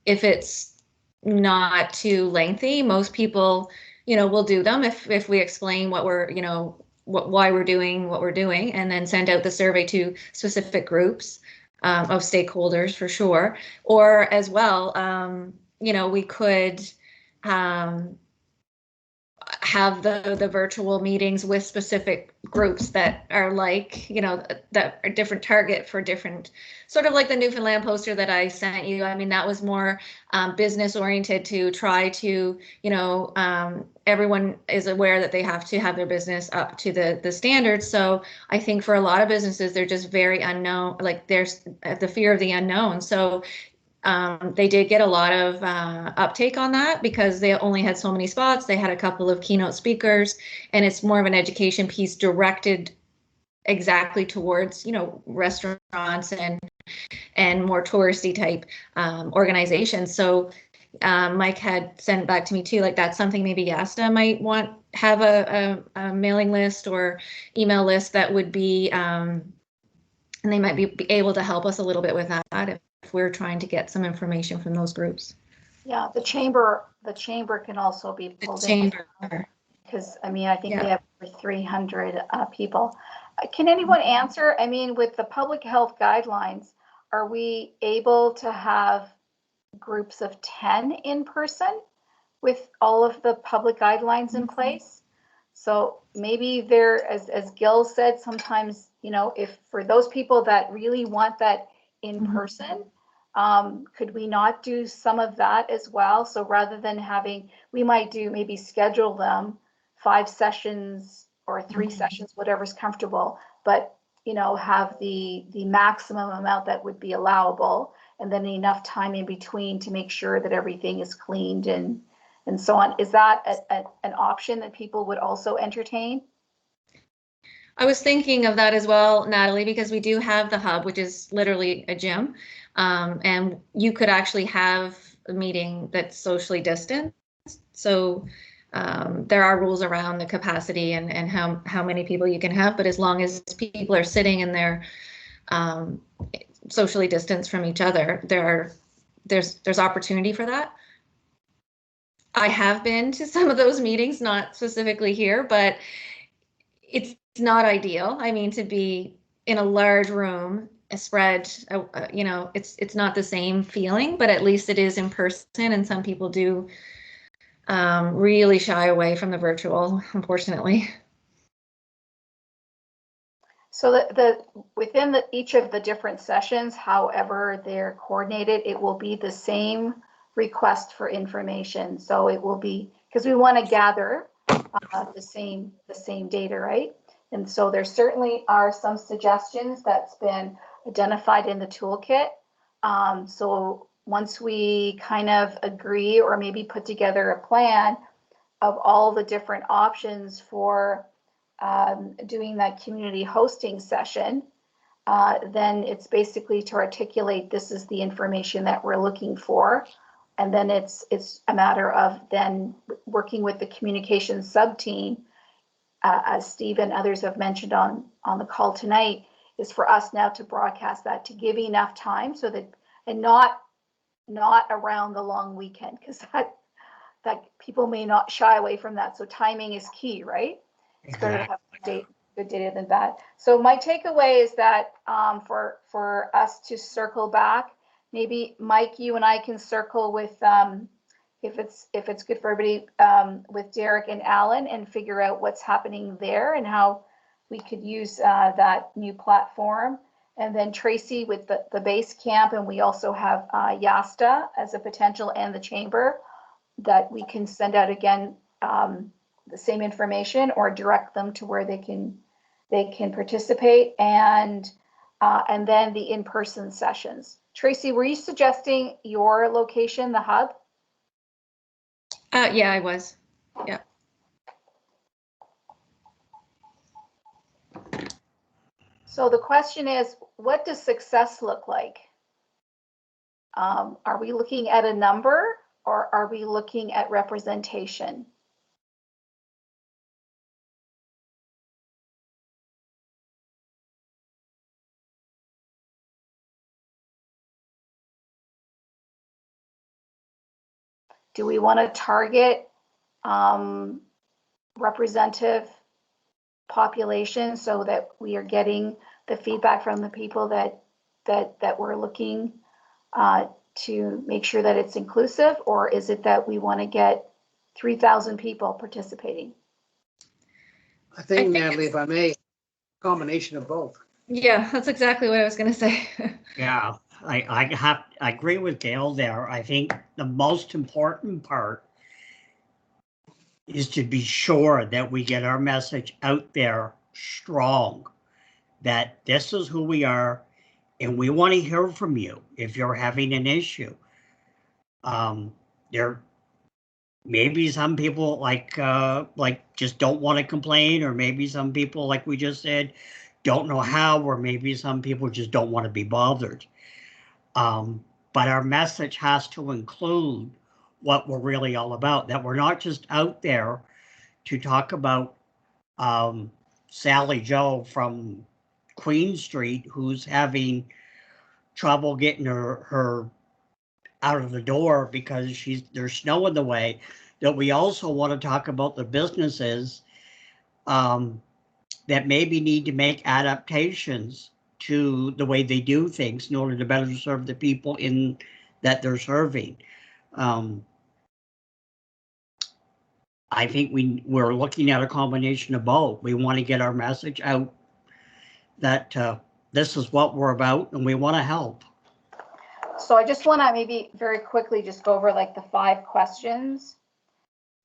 If it's not too lengthy, most people, will do them if we explain what we're, why we're doing what we're doing, and then send out the survey to specific groups of stakeholders for sure. Or as well, we could, have the virtual meetings with specific groups that are like, that are different target for different, sort of like the Newfoundland poster that I sent you. I mean, that was more business oriented to try to, everyone is aware that they have to have their business up to the standards. So I think for a lot of businesses, they're just very unknown, like there's the fear of the unknown. So they did get a lot of uptake on that because they only had so many spots. They had a couple of keynote speakers, and it's more of an education piece directed exactly towards, restaurants and more touristy type organizations. So Mike had sent back to me too, like that's something maybe YASTA might have a mailing list or email list that would be, and they might be able to help us a little bit with that if we're trying to get some information from those groups. Yeah, the chamber can also be pulled in. Because I mean, I think they have over 300 people. Can anyone answer? I mean, with the public health guidelines, are we able to have groups of 10 in person with all of the public guidelines in place? So maybe there, as Gil said, sometimes, if for those people that really want that in person, could we not do some of that as well? So rather than we might maybe schedule them 5 sessions or 3 sessions, whatever's comfortable, but have the maximum amount that would be allowable, and then enough time in between to make sure that everything is cleaned and so on. Is that an option that people would also entertain? I was thinking of that as well, Natalie, because we do have the hub, which is literally a gym, and you could actually have a meeting that's socially distanced. So there are rules around the capacity and how many people you can have, but as long as people are sitting and they're socially distanced from each other, there's opportunity for that. I have been to some of those meetings, not specifically here, but it's not ideal. I mean, to be in a large room, spread, it's not the same feeling, but at least it is in person, and some people do really shy away from the virtual, unfortunately. So within each of the different sessions, however they're coordinated, it will be the same request for information. So it will be, because we want to gather the same data, right? And so there certainly are some suggestions that's been identified in the toolkit. So once we kind of agree or maybe put together a plan of all the different options for doing that community hosting session, then it's basically to articulate this is the information that we're looking for. And then it's a matter of then working with the communications sub-team, as Steve and others have mentioned on the call tonight, is for us now to broadcast that, to give enough time so that, and not around the long weekend, because that people may not shy away from that. So timing is key, right? It's better to have good data than bad. So my takeaway is that for us to circle back, maybe Mike, you and I can circle with, if it's good for everybody, with Derek and Alan, and figure out what's happening there and how we could use that new platform. And then Tracy with the base camp, and we also have YASTA as a potential, and the chamber, that we can send out again the same information or direct them to where they can participate, and then the in-person sessions. Tracy, were you suggesting your location, the hub? Yeah, I was. Yeah. So the question is, what does success look like? Are we looking at a number, or are we looking at representation? Do we want to target representative population so that we are getting the feedback from the people that we're looking to make sure that it's inclusive? Or is it that we want to get 3,000 people participating. I think, I think Natalie, if I may, combination of both. Yeah, that's exactly what I was going to say. Yeah, I agree with Gail there. I think the most important part is to be sure that we get our message out there strong, that this is who we are, and we want to hear from you if you're having an issue. There maybe some people like just don't want to complain, or maybe some people, like we just said, don't know how, or maybe some people just don't want to be bothered. But our message has to include what we're really all about, that we're not just out there to talk about Sally Joe from Queen Street who's having trouble getting her out of the door because there's snow in the way, that we also want to talk about the businesses that maybe need to make adaptations to the way they do things in order to better serve the people in that they're serving. I think we're looking at a combination of both. We want to get our message out that this is what we're about and we want to help. So I just want to maybe very quickly just go over like the 5 questions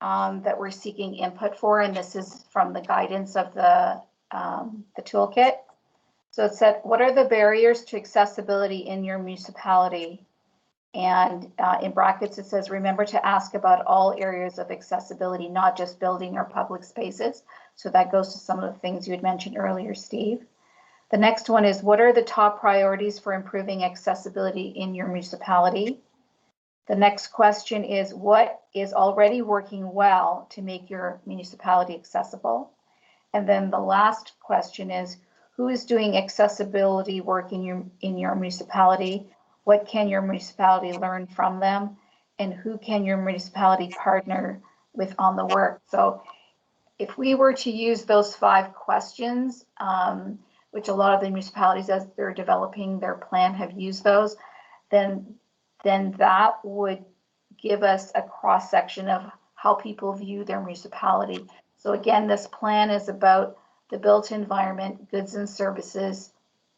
that we're seeking input for, and this is from the guidance of the toolkit. So it said, what are the barriers to accessibility in your municipality? And in brackets, it says, remember to ask about all areas of accessibility, not just building or public spaces. So that goes to some of the things you had mentioned earlier, Steve. The next one is, what are the top priorities for improving accessibility in your municipality? The next question is, what is already working well to make your municipality accessible? And then the last question is, who is doing accessibility work in your municipality? What can your municipality learn from them? And who can your municipality partner with on the work? So if we were to use those 5 questions, which a lot of the municipalities as they're developing their plan have used those, then that would give us a cross section of how people view their municipality. So again, this plan is about the built environment, goods and services,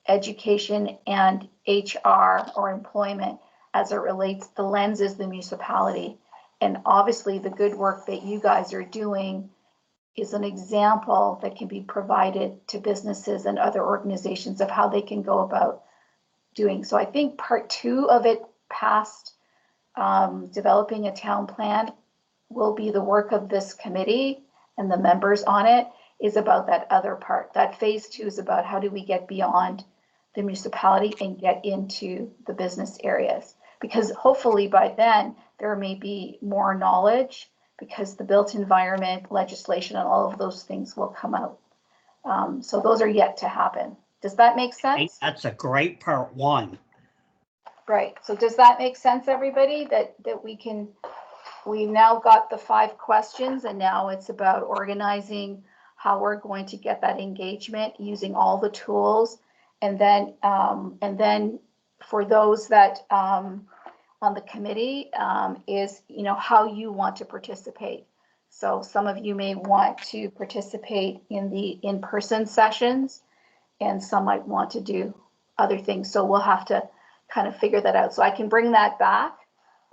education, and HR or employment as it relates. The lens is the municipality. And obviously the good work that you guys are doing is an example that can be provided to businesses and other organizations of how they can go about doing. So I think part 2 of it, past developing a town plan, will be the work of this committee and the members on it, is about that other part. That phase 2 is about how do we get beyond the municipality and get into the business areas. Because hopefully by then there may be more knowledge, because the built environment legislation and all of those things will come out. So those are yet to happen. Does that make sense? That's a great part 1. Right. So does that make sense, everybody? That we've now got the 5 questions, and now it's about organizing how we're going to get that engagement using all the tools. And then for those that on the committee is, how you want to participate. So some of you may want to participate in the in-person sessions, and some might want to do other things. So we'll have to kind of figure that out. So I can bring that back.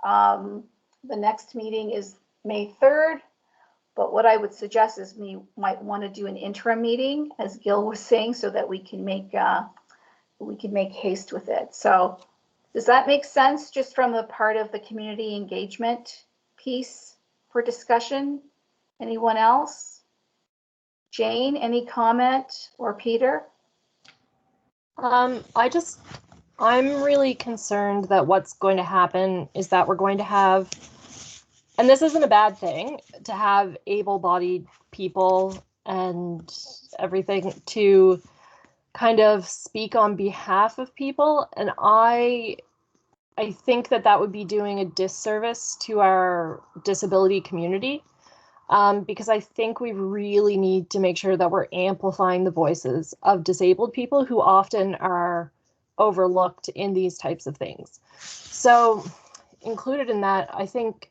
The next meeting is May 3rd, but what I would suggest is we might want to do an interim meeting, as Gil was saying, so that we can make haste with it. So does that make sense, just from the part of the community engagement piece for discussion? Anyone else? Jane, any comment, or Peter? I'm really concerned that what's going to happen is that we're going to have, and this isn't a bad thing, to have able-bodied people and everything to kind of speak on behalf of people. And I think that would be doing a disservice to our disability community, because I think we really need to make sure that we're amplifying the voices of disabled people who often are overlooked in these types of things. So included in that, I think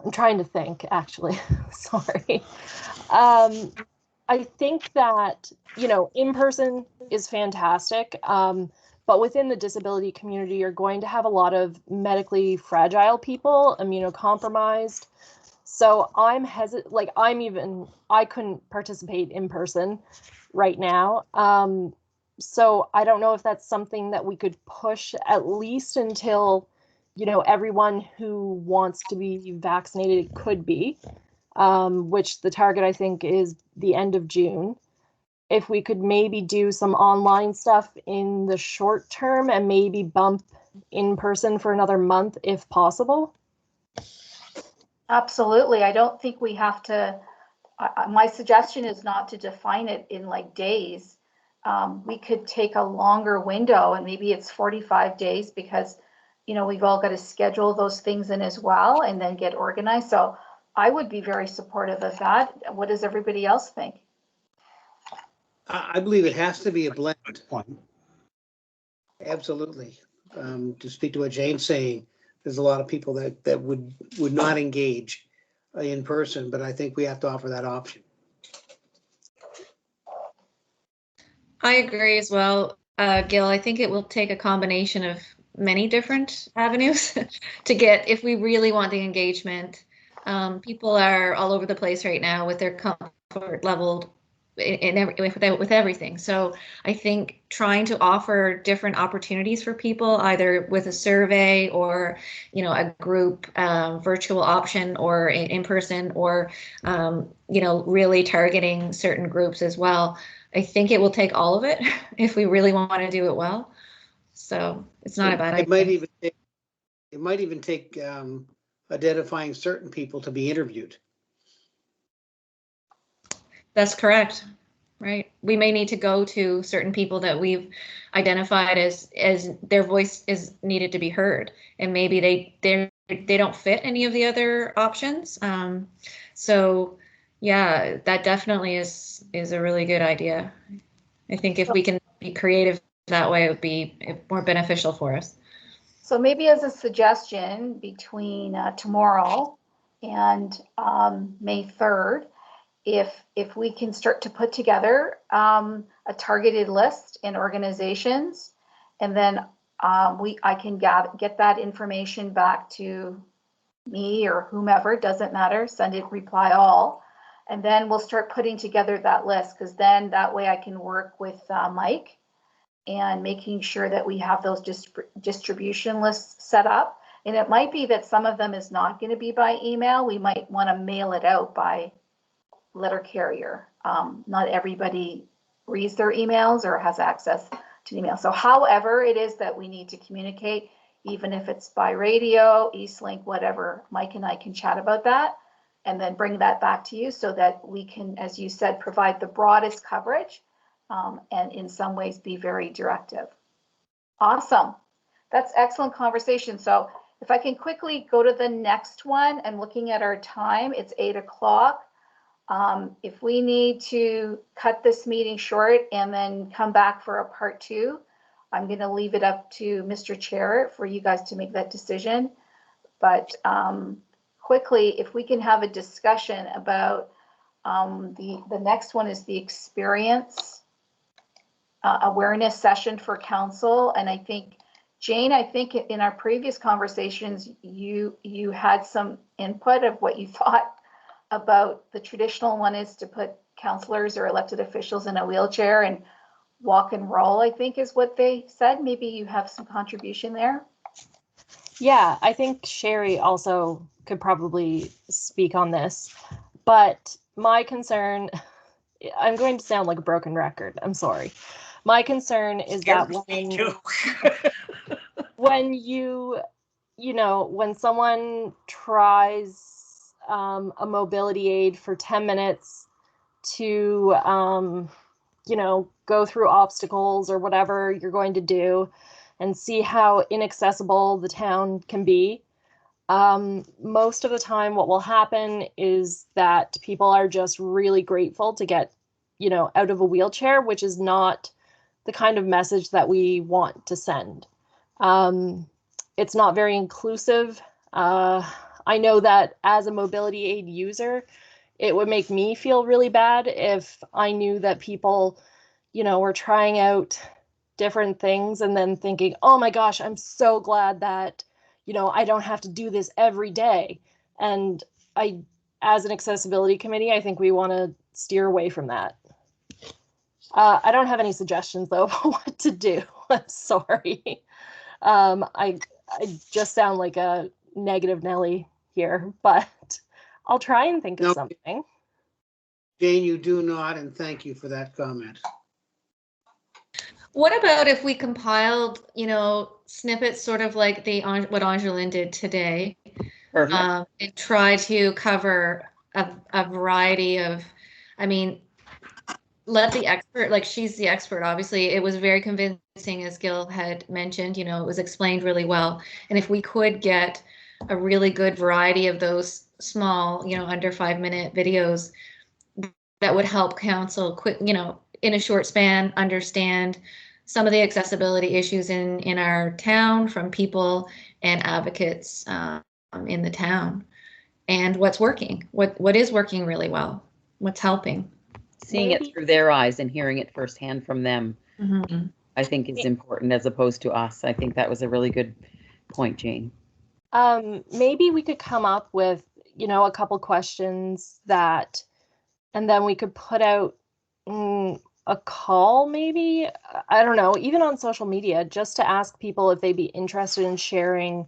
I'm trying to think, actually. Sorry. I think that, in person is fantastic. But within the disability community, you're going to have a lot of medically fragile people, immunocompromised. So I'm hesitant, I couldn't participate in person right now. So I don't know if that's something that we could push at least until, everyone who wants to be vaccinated could be, which the target I think is the end of June. If we could maybe do some online stuff in the short term and maybe bump in person for another month if possible. Absolutely. I don't think we have to, my suggestion is not to define it in like days. We could take a longer window, and maybe it's 45 days because, we've all got to schedule those things in as well and then get organized. So I would be very supportive of that. What does everybody else think? I believe it has to be a blend. Absolutely. To speak to what Jane's saying, there's a lot of people that would not engage in person, but I think we have to offer that option. I agree as well, Gil. I think it will take a combination of many different avenues to get, if we really want the engagement. People are all over the place right now with their comfort level with everything. So I think trying to offer different opportunities for people, either with a survey or, a group virtual option or in person, or, really targeting certain groups as well. I think it will take all of it if we really want to do it well. So it's not a bad idea. It might even take identifying certain people to be interviewed. That's correct. Right. We may need to go to certain people that we've identified as their voice is needed to be heard, and maybe they don't fit any of the other options. So yeah, that definitely is a really good idea. I think if we can be creative that way, it would be more beneficial for us. So maybe as a suggestion, between tomorrow and May 3rd, if we can start to put together a targeted list in organizations, and then I can get that information back to me or whomever, doesn't matter, send it reply all, and then we'll start putting together that list, because then that way I can work with Mike and making sure that we have those distribution lists set up. And it might be that some of them is not going to be by email. We might want to mail it out by letter carrier. Not everybody reads their emails or has access to email. So however it is that we need to communicate, even if it's by radio, Eastlink, whatever, Mike and I can chat about that and then bring that back to you so that we can, as you said, provide the broadest coverage and in some ways be very directive. Awesome. That's excellent conversation. So if I can quickly go to the next one, I'm looking at our time, it's 8 o'clock. If we need to cut this meeting short and then come back for a part 2, I'm going to leave it up to Mr. Chair for you guys to make that decision. But quickly, if we can have a discussion about the next one is the experience awareness session for council. And I think, Jane, in our previous conversations, you had some input of what you thought about the traditional one is to put councillors or elected officials in a wheelchair and walk and roll, I think is what they said. Maybe you have some contribution there. Yeah, I think Sherry also could probably speak on this, but my concern, I'm going to sound like a broken record, I'm sorry. My concern is that when someone tries a mobility aid for 10 minutes to, go through obstacles or whatever you're going to do and see how inaccessible the town can be, most of the time what will happen is that people are just really grateful to get, out of a wheelchair, which is not the kind of message that we want to send. It's not very inclusive. I I know that as a mobility aid user, it would make me feel really bad if I knew that people, were trying out different things and then thinking, oh my gosh, I'm so glad that, I don't have to do this every day. And as an accessibility committee, I think we want to steer away from that. I don't have any suggestions though about what to do. I'm sorry. I just sound like a negative Nelly here, but I'll try and think of something. Jane, you do not, and thank you for that comment. What about if we compiled, snippets sort of like what Angeline did today, and try to cover a variety of, let the expert, like she's the expert, obviously. It was very convincing, as Gil had mentioned, it was explained really well. And if we could get a really good variety of those small, under 5-minute videos, that would help council quick, in a short span, understand some of the accessibility issues in our town from people and advocates in the town, and what's working, what is working really well, what's helping. Seeing it through their eyes and hearing it firsthand from them, I think is important as opposed to us. I think that was a really good point, Jane. Maybe we could come up with, a couple questions that, and then we could put out a call, maybe, I don't know, even on social media, just to ask people if they'd be interested in sharing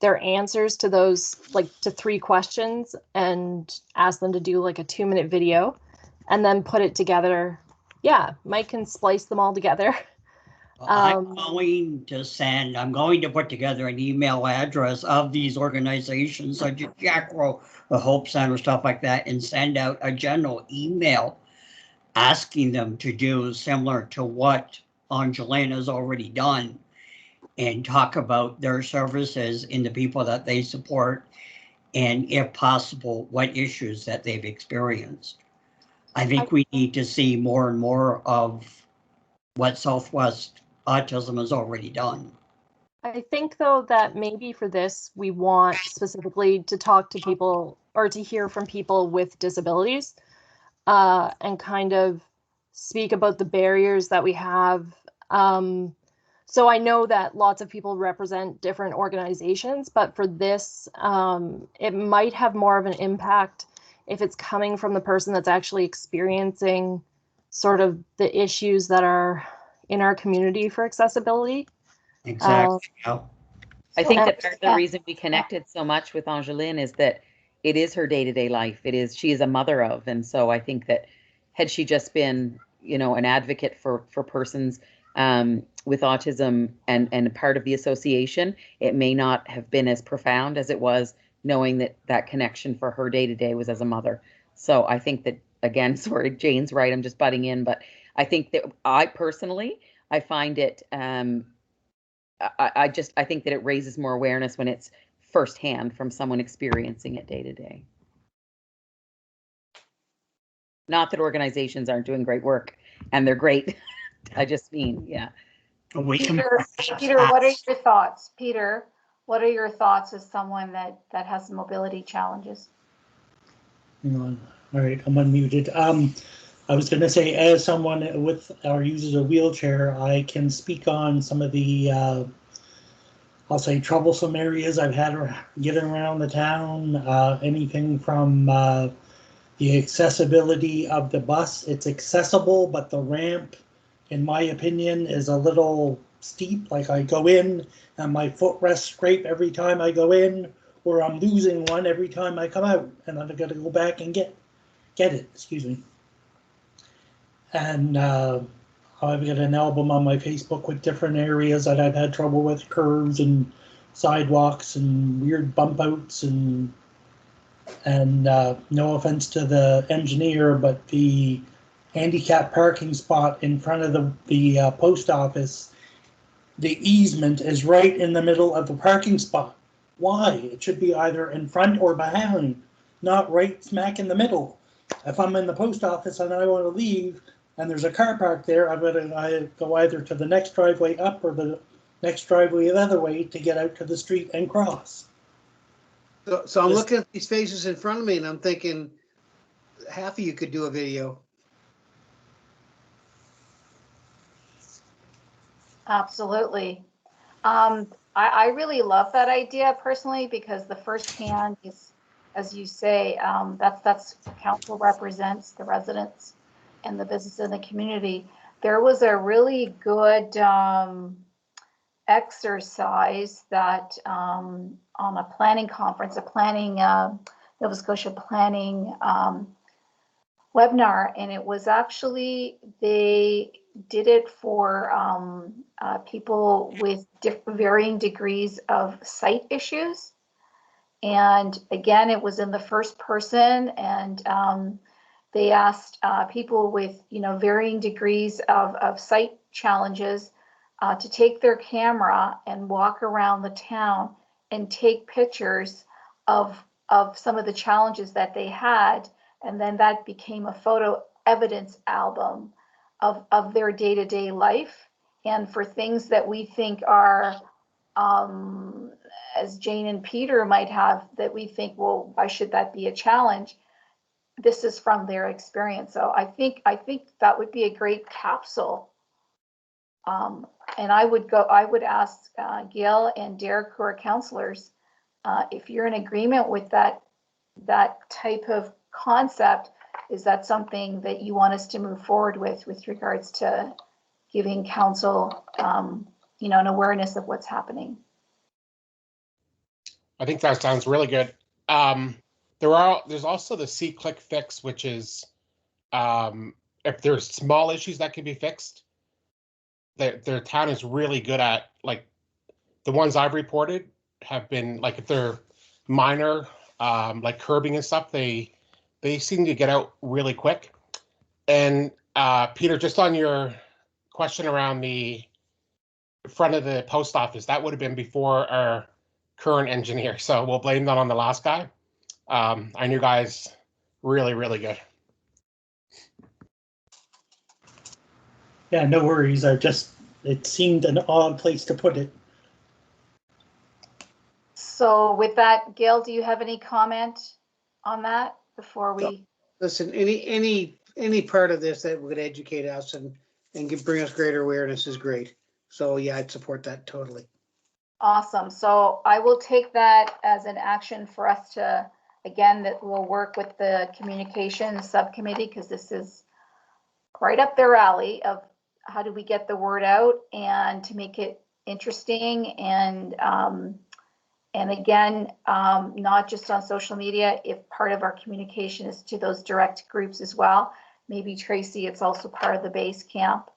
their answers to those, to 3 questions, and ask them to do like a 2-minute video and then put it together. Yeah, Mike can splice them all together. I'm going to put together an email address of these organizations, such as Jackro, the Hope Center, stuff like that, and send out a general email asking them to do similar to what Angeline has already done and talk about their services and the people that they support, and if possible, what issues that they've experienced. I think we need to see more and more of what Southwest Autism has already done. I think, though, that maybe for this, we want specifically to talk to people or to hear from people with disabilities, and kind of speak about the barriers that we have. So I know that lots of people represent different organizations, but for this, it might have more of an impact if it's coming from the person that's actually experiencing sort of the issues that are in our community for accessibility. Exactly. I think that part of the reason we connected so much with Angeline is that it is her day-to-day life. She is a mother of, and so I think that had she just been, an advocate for persons with autism and part of the association, it may not have been as profound as it was knowing that connection for her day-to-day was as a mother. So I think that, again, sorry, Jane's right, I'm just butting in, but I think that I find it, I think that it raises more awareness when it's firsthand from someone experiencing it day to day. Not that organizations aren't doing great work, and they're great. I just mean, yeah. Peter, what are your thoughts? Peter, what are your thoughts as someone that has mobility challenges? Hang on. All right, I'm unmuted. I was going to say, as someone with or uses a wheelchair, I can speak on some of the, I'll say, troublesome areas I've had getting around the town. Anything from the accessibility of the bus. It's accessible, but the ramp, in my opinion, is a little steep. Like I go in and my footrests scrape every time I go in, or I'm losing one every time I come out, and I've got to go back and get it. Excuse me. And I've got an album on my Facebook with different areas that I've had trouble with, curves and sidewalks and weird bump outs, and no offense to the engineer, but the handicap parking spot in front of the post office, the easement is right in the middle of the parking spot. Why? It should be either in front or behind, not right smack in the middle. If I'm in the post office and I want to leave and there's a car park there, I go either to the next driveway up or the next driveway the other way to get out to the street and cross. So I'm Just- looking at these faces in front of me and I'm thinking half of you could do a video. Absolutely. I really love that idea personally because the firsthand is, as you say, that's council represents the residents and the business in the community. There was a really good exercise that on a planning conference, a planning Nova Scotia planning webinar, and it was actually they did it for people with varying degrees of sight issues. And again, it was in the first person, and they asked people with varying degrees of sight challenges to take their camera and walk around the town and take pictures of some of the challenges that they had, and then that became a photo evidence album of their day-to-day life. And for things that we think are as Jane and Peter might have, that we think, well, why should that be a challenge? This is from their experience. So I think that would be a great capsule. And I would ask Gail and Derek, who are counselors, if you're in agreement with that type of concept, is that something that you want us to move forward with regards to giving council, an awareness of what's happening? I think that sounds really good. There's also the See Click Fix, which is if there's small issues that can be fixed, their town is really good at, like, the ones I've reported have been, like, if they're minor, like curbing and stuff, they seem to get out really quick. And Peter, just on your question around the front of the post office, that would have been before our current engineer, so we'll blame that on the last guy. Our new guy's really, really good. Yeah, no worries. It seemed an odd place to put it. So with that, Gail, do you have any comment on that before we? Listen, any part of this that would educate us and bring us greater awareness is great. So yeah, I'd support that totally. Awesome. So I will take that as an action for us to, again, that we'll work with the communications subcommittee, because this is right up their alley of how do we get the word out and to make it interesting, and again, not just on social media. If part of our communication is to those direct groups as well, maybe Tracy, it's also part of the base camp,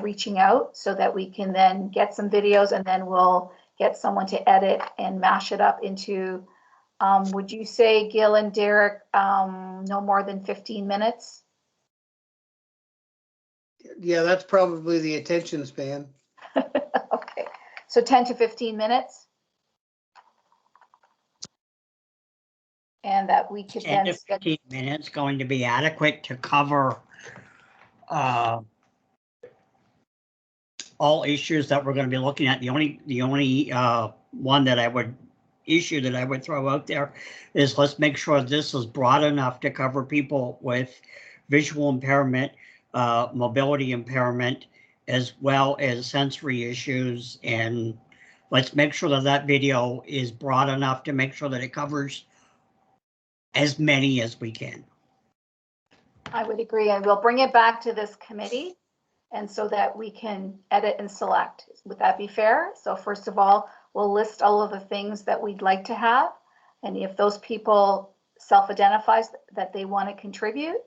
reaching out so that we can then get some videos, and then we'll get someone to edit and mash it up into, would you say, Gil and Derek, no more than 15 minutes? Yeah, that's probably the attention span. Okay, so 10 to 15 minutes. And that we could 10 then to 15 minutes going to be adequate to cover all issues that we're going to be looking at. The only one that I would throw out there is, let's make sure this is broad enough to cover people with visual impairment, mobility impairment, as well as sensory issues. And let's make sure that that video is broad enough to make sure that it covers as many as we can. I would agree, and we'll bring it back to this committee, and so that we can edit and select. Would that be fair? So first of all, we'll list all of the things that we'd like to have, and if those people self-identifies that they want to contribute,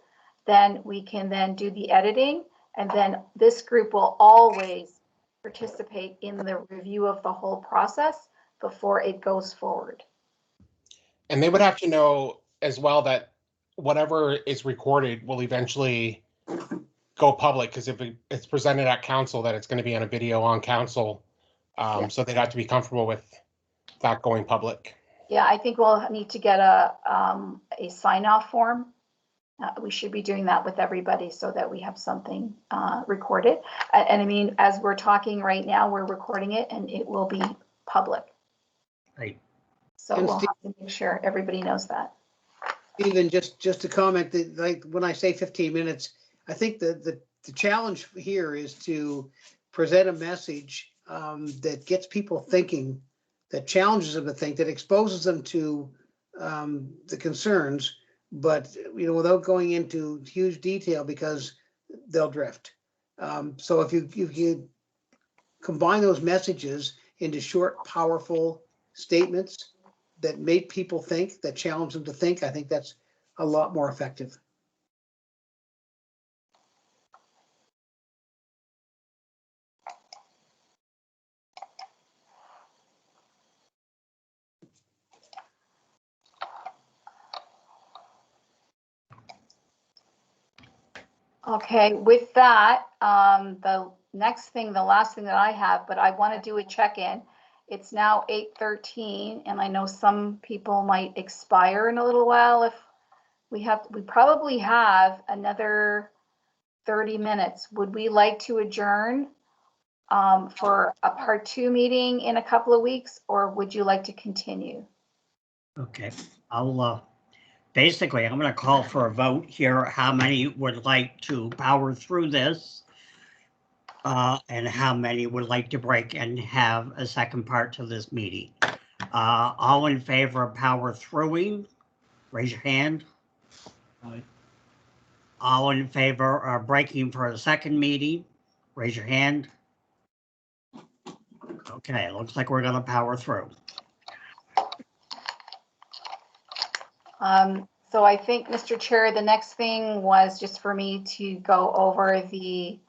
then we can then do the editing, and then this group will always participate in the review of the whole process before it goes forward. And they would have to know as well that whatever is recorded will eventually go public, because if it's presented at council, that it's going to be on a video on council. Yeah. So they'd have to be comfortable with that going public. Yeah, I think we'll need to get a sign-off form. We should be doing that with everybody so that we have something recorded. And I mean, as we're talking right now, we're recording it and it will be public. Right. So And we'll have to make sure everybody knows that. Even just to comment that, like, when I say 15 minutes, I think the challenge here is to present a message that gets people thinking, that challenges them to think, that exposes them to the concerns, but without going into huge detail because they'll drift. So if you combine those messages into short, powerful statements that make people think, that challenge them to think, I think that's a lot more effective. Okay, with that, the last thing that I have, but I want to do a check-in. It's now 8:13, and I know some people might expire in a little while. If we probably have another 30 minutes. Would we like to adjourn for a part 2 meeting in a couple of weeks, or would you like to continue? Okay, I'll basically, I'm going to call for a vote here. How many would like to power through this? And how many would like to break and have a second part to this meeting? All in favor of power throughing, raise your hand. Aye. All in favor of breaking for a second meeting, raise your hand. Okay, it looks like we're going to power through. So I think, Mr. Chair, the next thing was just for me to go over the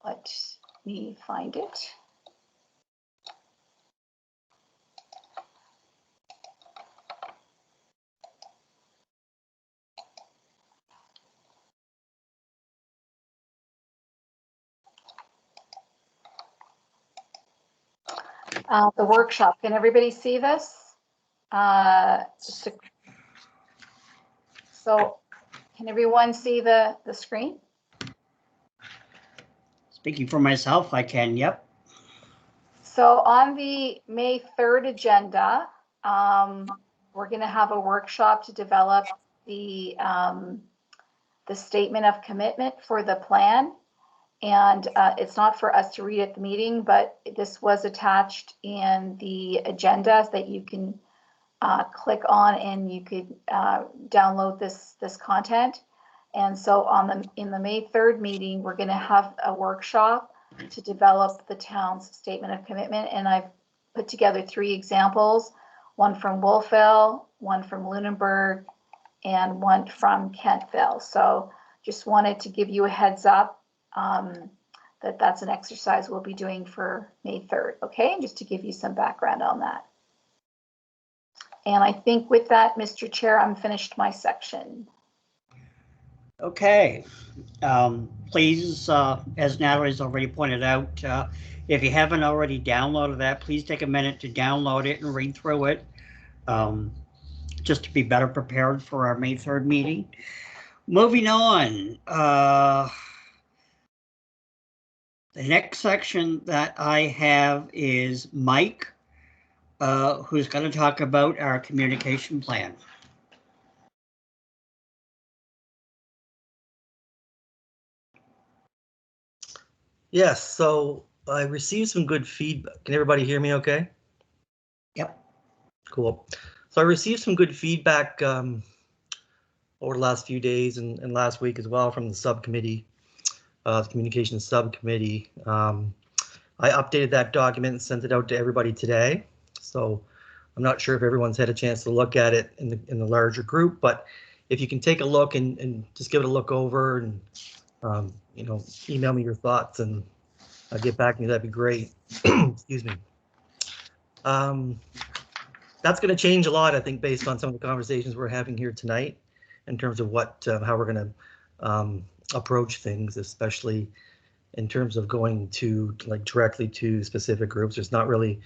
let me find it. The workshop. Can everybody see this? So can everyone see the screen? Speaking for myself, I can, yep. So on the May 3rd agenda, we're going to have a workshop to develop the statement of commitment for the plan. And it's not for us to read at the meeting, but this was attached in the agenda that you can click on, and you could download this content. And so in the May 3rd meeting, we're going to have a workshop to develop the town's statement of commitment. And I've put together 3 examples, one from Wolfville, one from Lunenburg, and one from Kentville. So just wanted to give you a heads up that that's an exercise we'll be doing for May 3rd, okay? And just to give you some background on that. And I think with that, Mr. Chair, I'm finished my section. Okay. Please, as Natalie's already pointed out, if you haven't already downloaded that, please take a minute to download it and read through it, just to be better prepared for our May 3rd meeting. Moving on. The next section that I have is Mike, who's going to talk about our communication plan. Yes, so I received some good feedback. Can everybody hear me okay? Yep. Cool. So I received some good feedback over the last few days and last week as well from the subcommittee, the communications subcommittee. I updated that document and sent it out to everybody today. So I'm not sure if everyone's had a chance to look at it in the larger group, but if you can take a look and just give it a look over and email me your thoughts and I'll get back to you, that'd be great. Excuse me. That's going to change a lot, I think, based on some of the conversations we're having here tonight in terms of how we're going to approach things, especially in terms of going to directly to specific groups. There's not really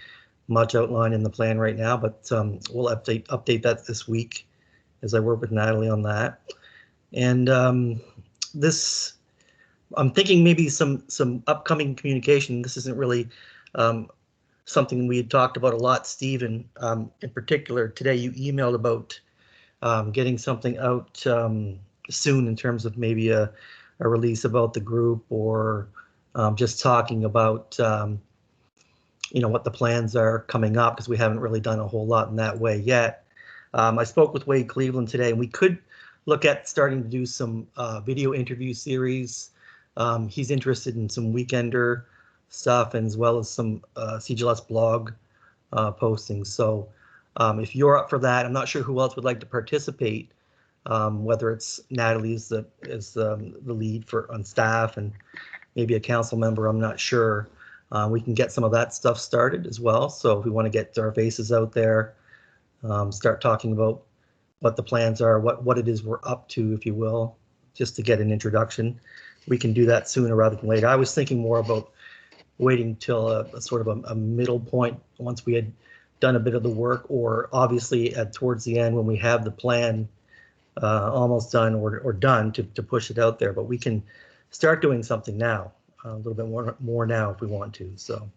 much outlined in the plan right now, but we'll update that this week as I work with Natalie on that. And this I'm thinking maybe some upcoming communication. This isn't really something we had talked about a lot, Stephen. In particular, today you emailed about getting something out soon in terms of maybe a release about the group, or just talking about what the plans are coming up, because we haven't really done a whole lot in that way yet. I spoke with Wade Cleveland today, and we could look at starting to do some video interview series. He's interested in some weekender stuff, and as well as some CGLS blog postings. So if you're up for that, I'm not sure who else would like to participate, whether it's Natalie is the lead on staff, and maybe a council member, I'm not sure. We can get some of that stuff started as well. So if we want to get our faces out there, start talking about what the plans are, what it is we're up to, if you will, just to get an introduction. We can do that sooner rather than later. I was thinking more about waiting till a sort of a middle point once we had done a bit of the work, or obviously towards the end when we have the plan almost done or done to push it out there. But we can start doing something now, a little bit more now if we want to. So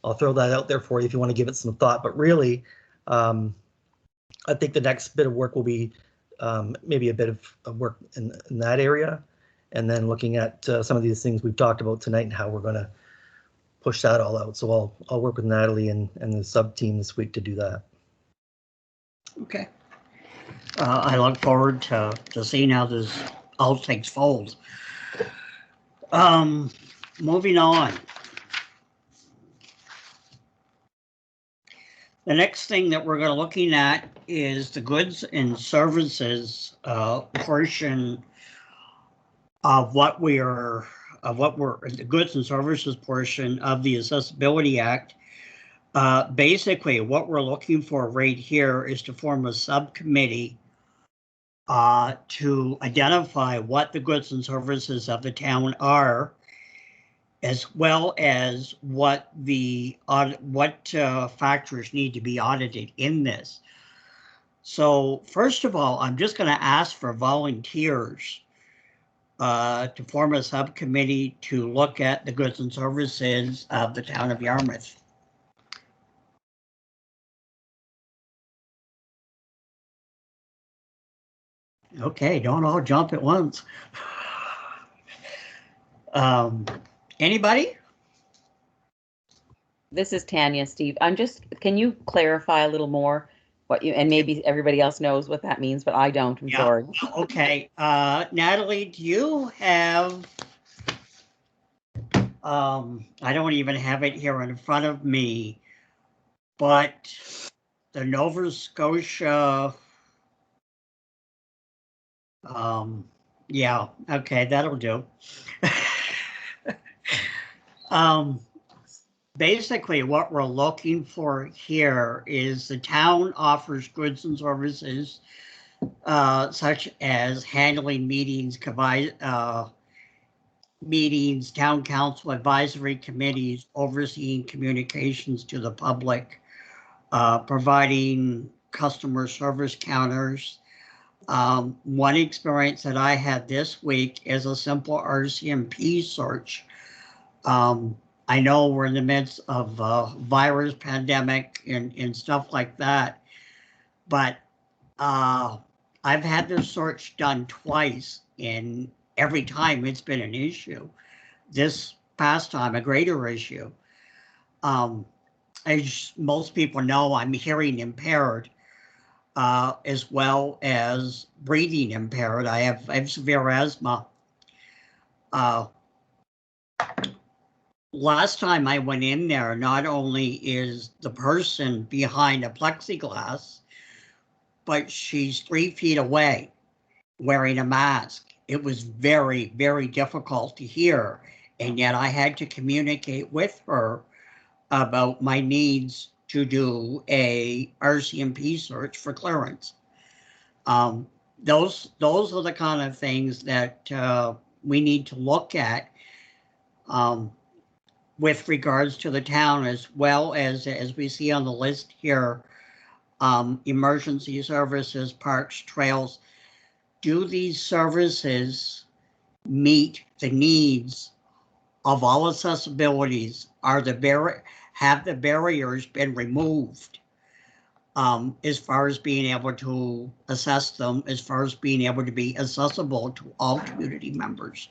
I'll throw that out there for you if you want to give it some thought. But really, I think the next bit of work will be maybe a bit of work in that area, and then looking at some of these things we've talked about tonight and how we're going to push that all out. So I'll work with Natalie and the sub team this week to do that. Okay. I look forward to seeing how this all takes fold. Moving on. The next thing that we're going to looking at is the goods and services portion of the goods and services portion of the Accessibility Act. Basically, what we're looking for right here is to form a subcommittee to identify what the goods and services of the town are, as well as what factors need to be audited in this. So first of all, I'm just going to ask for volunteers to form a subcommittee to look at the goods and services of the town of Yarmouth. Okay, don't all jump at once. Anybody? This is Tanya, Steve. Can you clarify a little more and maybe everybody else knows what that means, but I don't. I'm sorry. Okay. Natalie, do you have, I don't even have it here in front of me, but the Nova Scotia, yeah, okay, that'll do. Basically, what we're looking for here is the town offers goods and services such as handling meetings, town council advisory committees, overseeing communications to the public, providing customer service counters. One experience that I had this week is a simple RCMP search. I know we're in the midst of a virus pandemic and stuff like that, but I've had this search done twice, and every time it's been an issue. This past time, a greater issue. As most people know, I'm hearing impaired, as well as breathing impaired. I have severe asthma. Last time I went in there, not only is the person behind a plexiglass, but she's 3 feet away wearing a mask. It was very, very difficult to hear. And yet I had to communicate with her about my needs to do a RCMP search for clearance. Those are the kind of things that we need to look at with regards to the town, as well as we see on the list here, emergency services, parks, trails. Do these services meet the needs of all accessibilities? Have the barriers been removed? As far as being able to assess them, as far as being able to be accessible to all community members.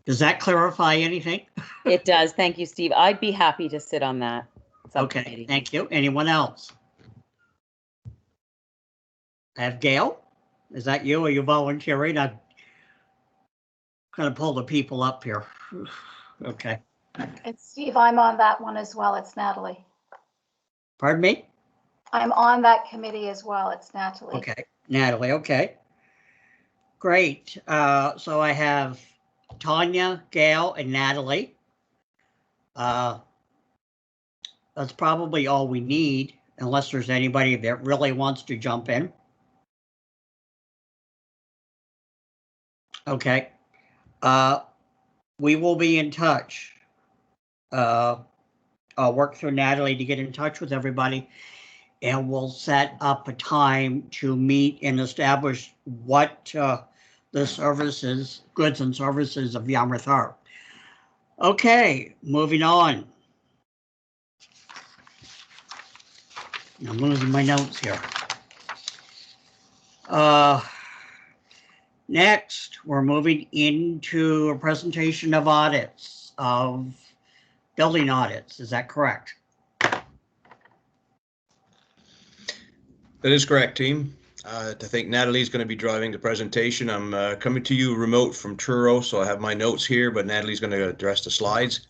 Does that clarify anything? It does. Thank you, Steve. I'd be happy to sit on that subcommittee. Okay, thank you. Anyone else? I have Gail. Is that you? Are you volunteering? I'm going to pull the people up here. Okay. It's Steve, I'm on that one as well. It's Natalie. Pardon me? I'm on that committee as well. It's Natalie. Okay, Natalie, okay. Great. So I have Tanya, Gail, and Natalie. That's probably all we need, unless there's anybody that really wants to jump in. Okay. We will be in touch. I'll work through Natalie to get in touch with everybody, and we'll set up a time to meet and establish what the services, goods and services of Yarmouth are. Okay, moving on. I'm losing my notes here. Next, we're moving into a presentation of audits, of building audits. Is that correct? That is correct, team. I think Natalie's going to be driving the presentation. I'm coming to you remote from Truro, so I have my notes here, but Natalie's going to address the slides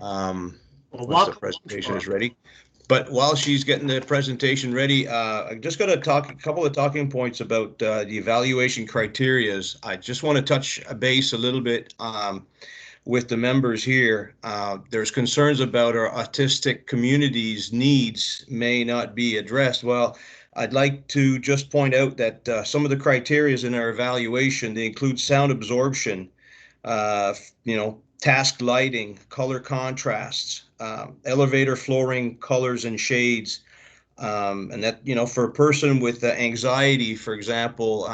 once the presentation is ready. But while she's getting the presentation ready, I just got to talk a couple of talking points about the evaluation criterias. I just want to touch base a little bit with the members here. There's concerns about our autistic community's needs may not be addressed. Well, I'd like to just point out that some of the criteria in our evaluation, they include sound absorption, task lighting, color contrasts, elevator flooring colors and shades, and that, for a person with anxiety, for example,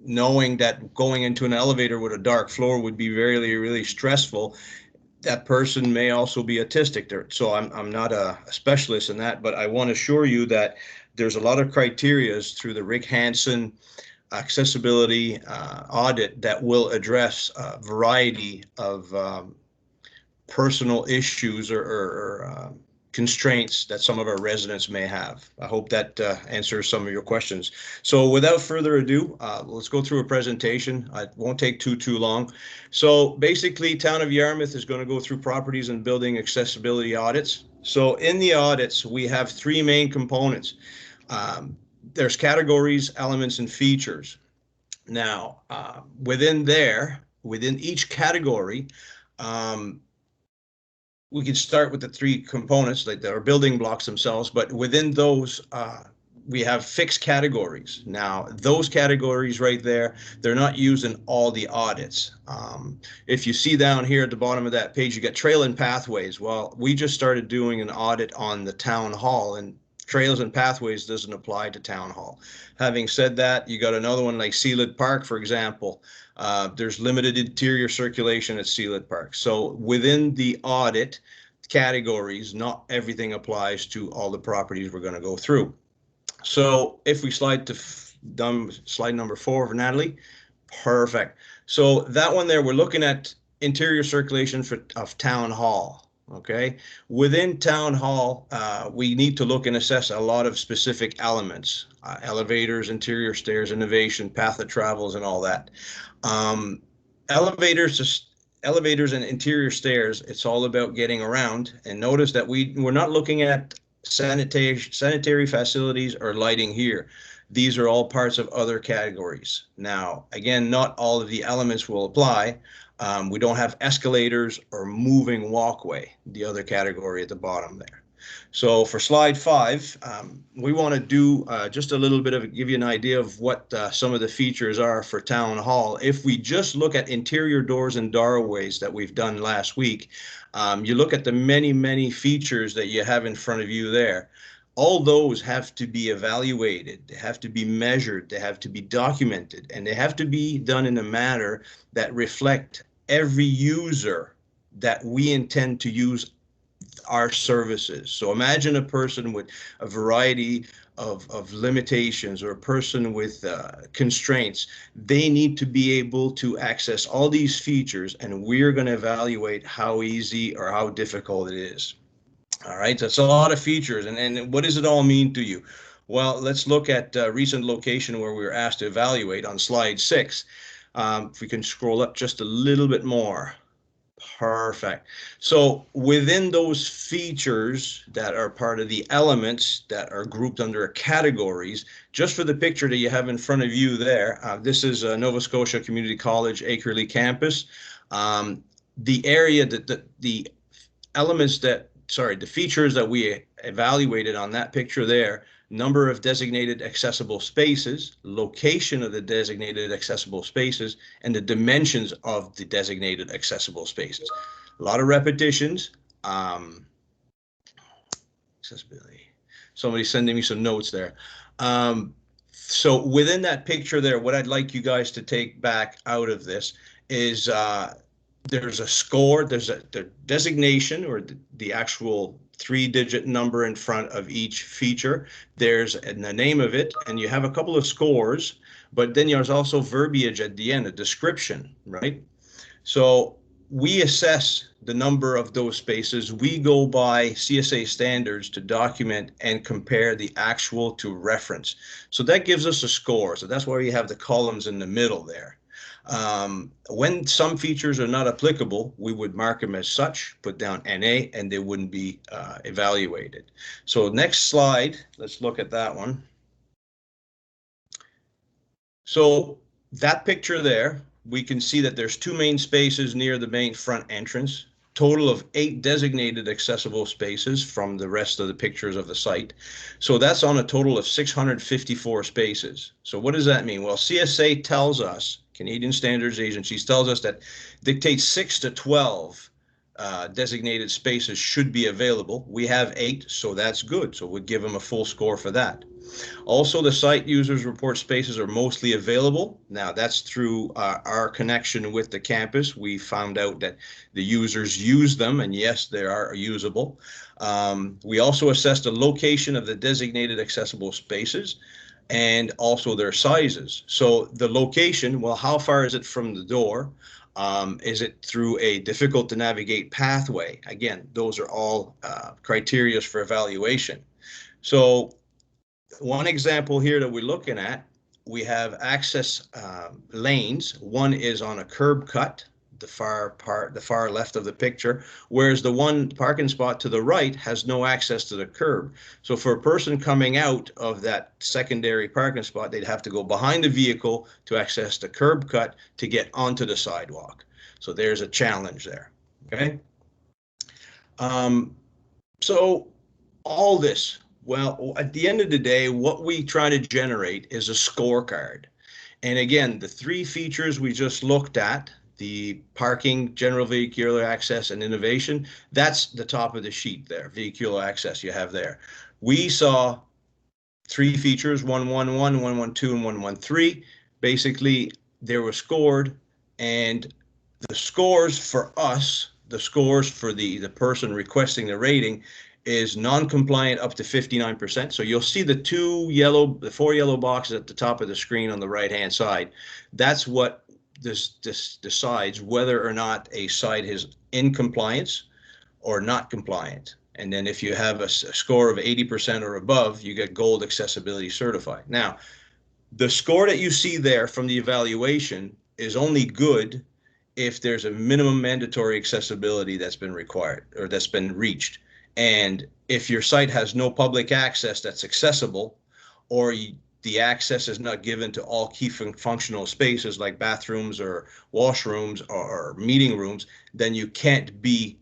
knowing that going into an elevator with a dark floor would be really, really stressful. That person may also be autistic. So I'm not a specialist in that, but I want to assure you that there's a lot of criteria through the Rick Hansen accessibility audit that will address a variety of personal issues or constraints that some of our residents may have. I hope that answers some of your questions. So without further ado, let's go through a presentation. It won't take too long. So basically, Town of Yarmouth is going to go through properties and building accessibility audits. So in the audits, we have three main components. There's categories, elements, and features. Now, within each category, we can start with the three components, like there are building blocks themselves, but within those, we have fixed categories. Now, those categories right there, they're not used in all the audits. If you see down here at the bottom of that page, you got trail and pathways. Well, we just started doing an audit on the town hall, and trails and pathways doesn't apply to town hall. Having said that, you got another one like Sealit Park, for example. There's limited interior circulation at Sealit Park. So within the audit categories, not everything applies to all the properties we're going to go through. So if we slide to slide number 4 for Natalie, perfect. So that one there, we're looking at interior circulation of town hall. Okay, within town hall, we need to look and assess a lot of specific elements, elevators, interior stairs, innovation, path of travels, and all that. Elevators and interior stairs, it's all about getting around. And notice that we're not looking at sanitary facilities or lighting here. These are all parts of other categories. Now, again, not all of the elements will apply. We don't have escalators or moving walkway, the other category at the bottom there. So for slide 5, we want to do just a little bit of give you an idea of what some of the features are for town hall. If we just look at interior doors and doorways that we've done last week, you look at the many features that you have in front of you there. All those have to be evaluated, they have to be measured, they have to be documented, and they have to be done in a manner that reflect every user that we intend to use our services. So imagine a person with a variety of limitations, or a person with constraints. They need to be able to access all these features, and we're going to evaluate how easy or how difficult it is. All right, that's a lot of features. And what does it all mean to you? Well, let's look at recent location where we were asked to evaluate on slide 6. If we can scroll up just a little bit more. Perfect. So within those features that are part of the elements that are grouped under categories, just for the picture that you have in front of you there, this is Nova Scotia Community College Acreley campus. The area that the elements that, sorry, the features that we evaluated on that picture there: number of designated accessible spaces, location of the designated accessible spaces, and the dimensions of the designated accessible spaces. A lot of repetitions. Accessibility. Somebody's sending me some notes there. So within that picture there, what I'd like you guys to take back out of this is there's a score, there's the designation, or the actual 3-digit number in front of each feature. There's the name of it, and you have a couple of scores, but then there's also verbiage at the end, a description, right? So we assess the number of those spaces. We go by CSA standards to document and compare the actual to reference. So that gives us a score. So that's why we have the columns in the middle there. When some features are not applicable, we would mark them as such, put down NA, and they wouldn't be evaluated. So next slide, let's look at that one. So that picture there, we can see that there's 2 main spaces near the main front entrance, total of 8 designated accessible spaces from the rest of the pictures of the site. So that's on a total of 654 spaces. So what does that mean? Well, CSA tells us, Canadian Standards Agencies tells us, that dictates 6 to 12 designated spaces should be available. We have 8, so that's good. So we'd give them a full score for that. Also, the site users report spaces are mostly available. Now, that's through our connection with the campus. We found out that the users use them, and yes, they are usable. We also assessed the location of the designated accessible spaces and also their sizes. So the location, well, how far is it from the door? Is it through a difficult to navigate pathway? Again, those are all criteria for evaluation. So one example here that we're looking at, we have access lanes. One is on a curb cut, the far left of the picture, whereas the one parking spot to the right has no access to the curb. So for a person coming out of that secondary parking spot, they'd have to go behind the vehicle to access the curb cut to get onto the sidewalk. So there's a challenge there, okay? So all this, well, at the end of the day, what we try to generate is a scorecard. And again, the 3 features we just looked at, the parking, general vehicular access, and innovation, that's the top of the sheet there, vehicular access you have there. We saw 3 features, 111, 112, and 113. Basically, they were scored, and the scores for us, the scores for the person requesting the rating, is non-compliant up to 59%. So you'll see the 4 yellow boxes at the top of the screen on the right-hand side. That's what this decides whether or not a site is in compliance or not compliant. And then if you have a score of 80% or above, you get gold accessibility certified. Now, the score that you see there from the evaluation is only good if there's a minimum mandatory accessibility that's been required or that's been reached. And if your site has no public access that's accessible, or the access is not given to all key functional spaces like bathrooms or washrooms or meeting rooms, then you can't be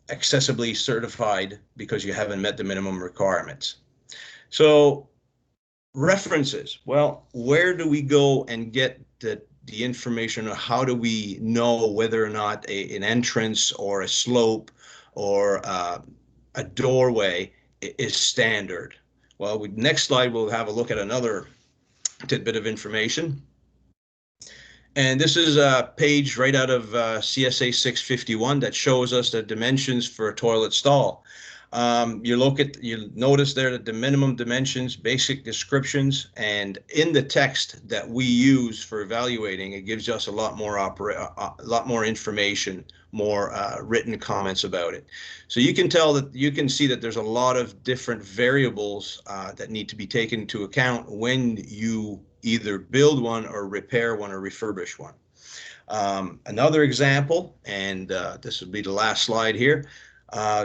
accessibly certified because you haven't met the minimum requirements. So references, well, where do we go and get the information, or how do we know whether or not an entrance or a slope or a doorway is standard. Well, next slide, we'll have a look at another tidbit of information. And this is a page right out of CSA 651 that shows us the dimensions for a toilet stall. You notice there the minimum dimensions, basic descriptions, and in the text that we use for evaluating, it gives us a lot more information, more written comments about it. So you can see that there's a lot of different variables that need to be taken into account when you either build one or repair one or refurbish one. Another example, and this will be the last slide here,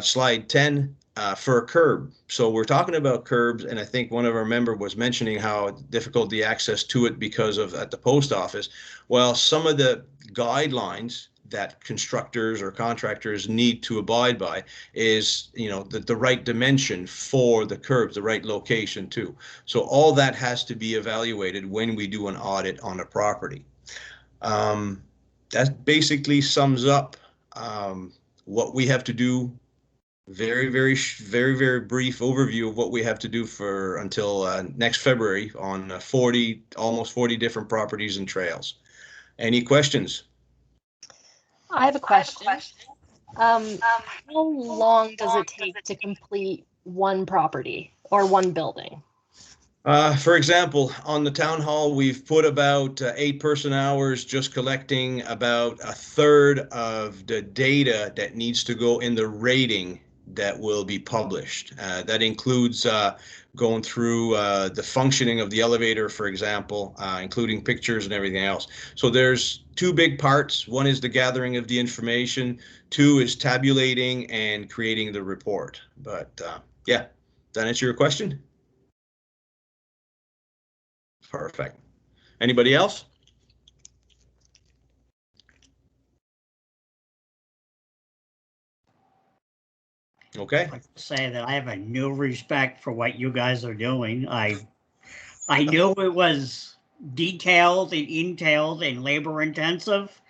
slide 10, for a curb. So we're talking about curbs, and I think one of our members was mentioning how difficult the access to it because of at the post office. Well, some of the guidelines that constructors or contractors need to abide by is, the right dimension for the curbs, the right location too. So all that has to be evaluated when we do an audit on a property. That basically sums up what we have to do. Very brief overview of what we have to do for until next February on almost 40 different properties and trails. Any questions? I have a question. How long does it take to complete one property or one building? For example, on the town hall, we've put about 8 person-hours just collecting about a third of the data that needs to go in the rating that will be published. That includes going through the functioning of the elevator, for example, including pictures and everything else. So there's 2 big parts. One is the gathering of the information. 2 is tabulating and creating the report. But yeah, does that answer your question? Perfect. Anybody else? Okay. I'd like to say that I have a new respect for what you guys are doing. I knew it was detailed and labor intensive,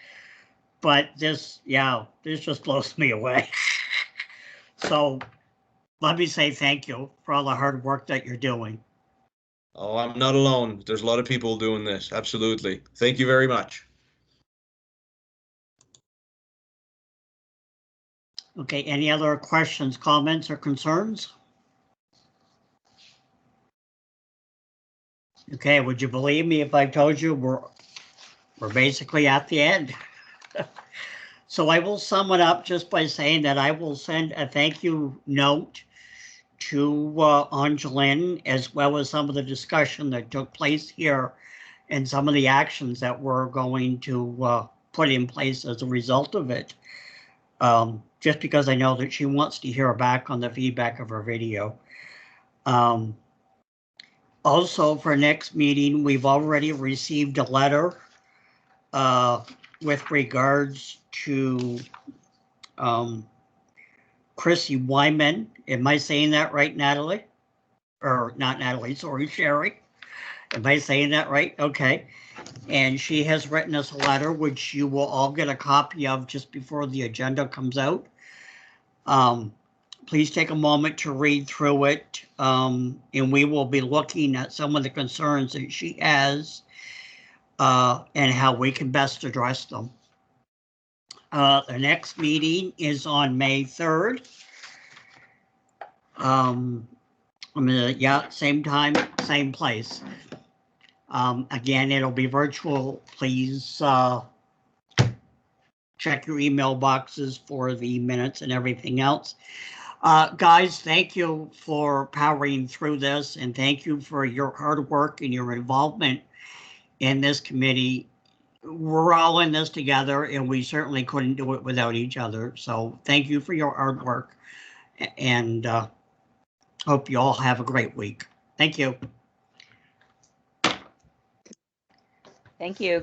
but this just blows me away. So let me say thank you for all the hard work that you're doing. Oh, I'm not alone. There's a lot of people doing this. Absolutely. Thank you very much. Okay, any other questions, comments, or concerns? Okay, would you believe me if I told you we're basically at the end? So I will sum it up just by saying that I will send a thank you note to Angeline, as well as some of the discussion that took place here and some of the actions that we're going to put in place as a result of it. Just because I know that she wants to hear back on the feedback of her video. Also, for next meeting, we've already received a letter with regards to Chrissy Wyman. Am I saying that right, Natalie? Or not Natalie, sorry, Sherry. Am I saying that right? Okay. And she has written us a letter, which you will all get a copy of just before the agenda comes out. Please take a moment to read through it, and we will be looking at some of the concerns that she has and how we can best address them. The next meeting is on May 3rd. Same time, same place. Again, it'll be virtual. Please check your email boxes for the minutes and everything else. Guys, thank you for powering through this, and thank you for your hard work and your involvement in this committee. We're all in this together, and we certainly couldn't do it without each other. So thank you for your hard work, and hope you all have a great week. Thank you. Thank you.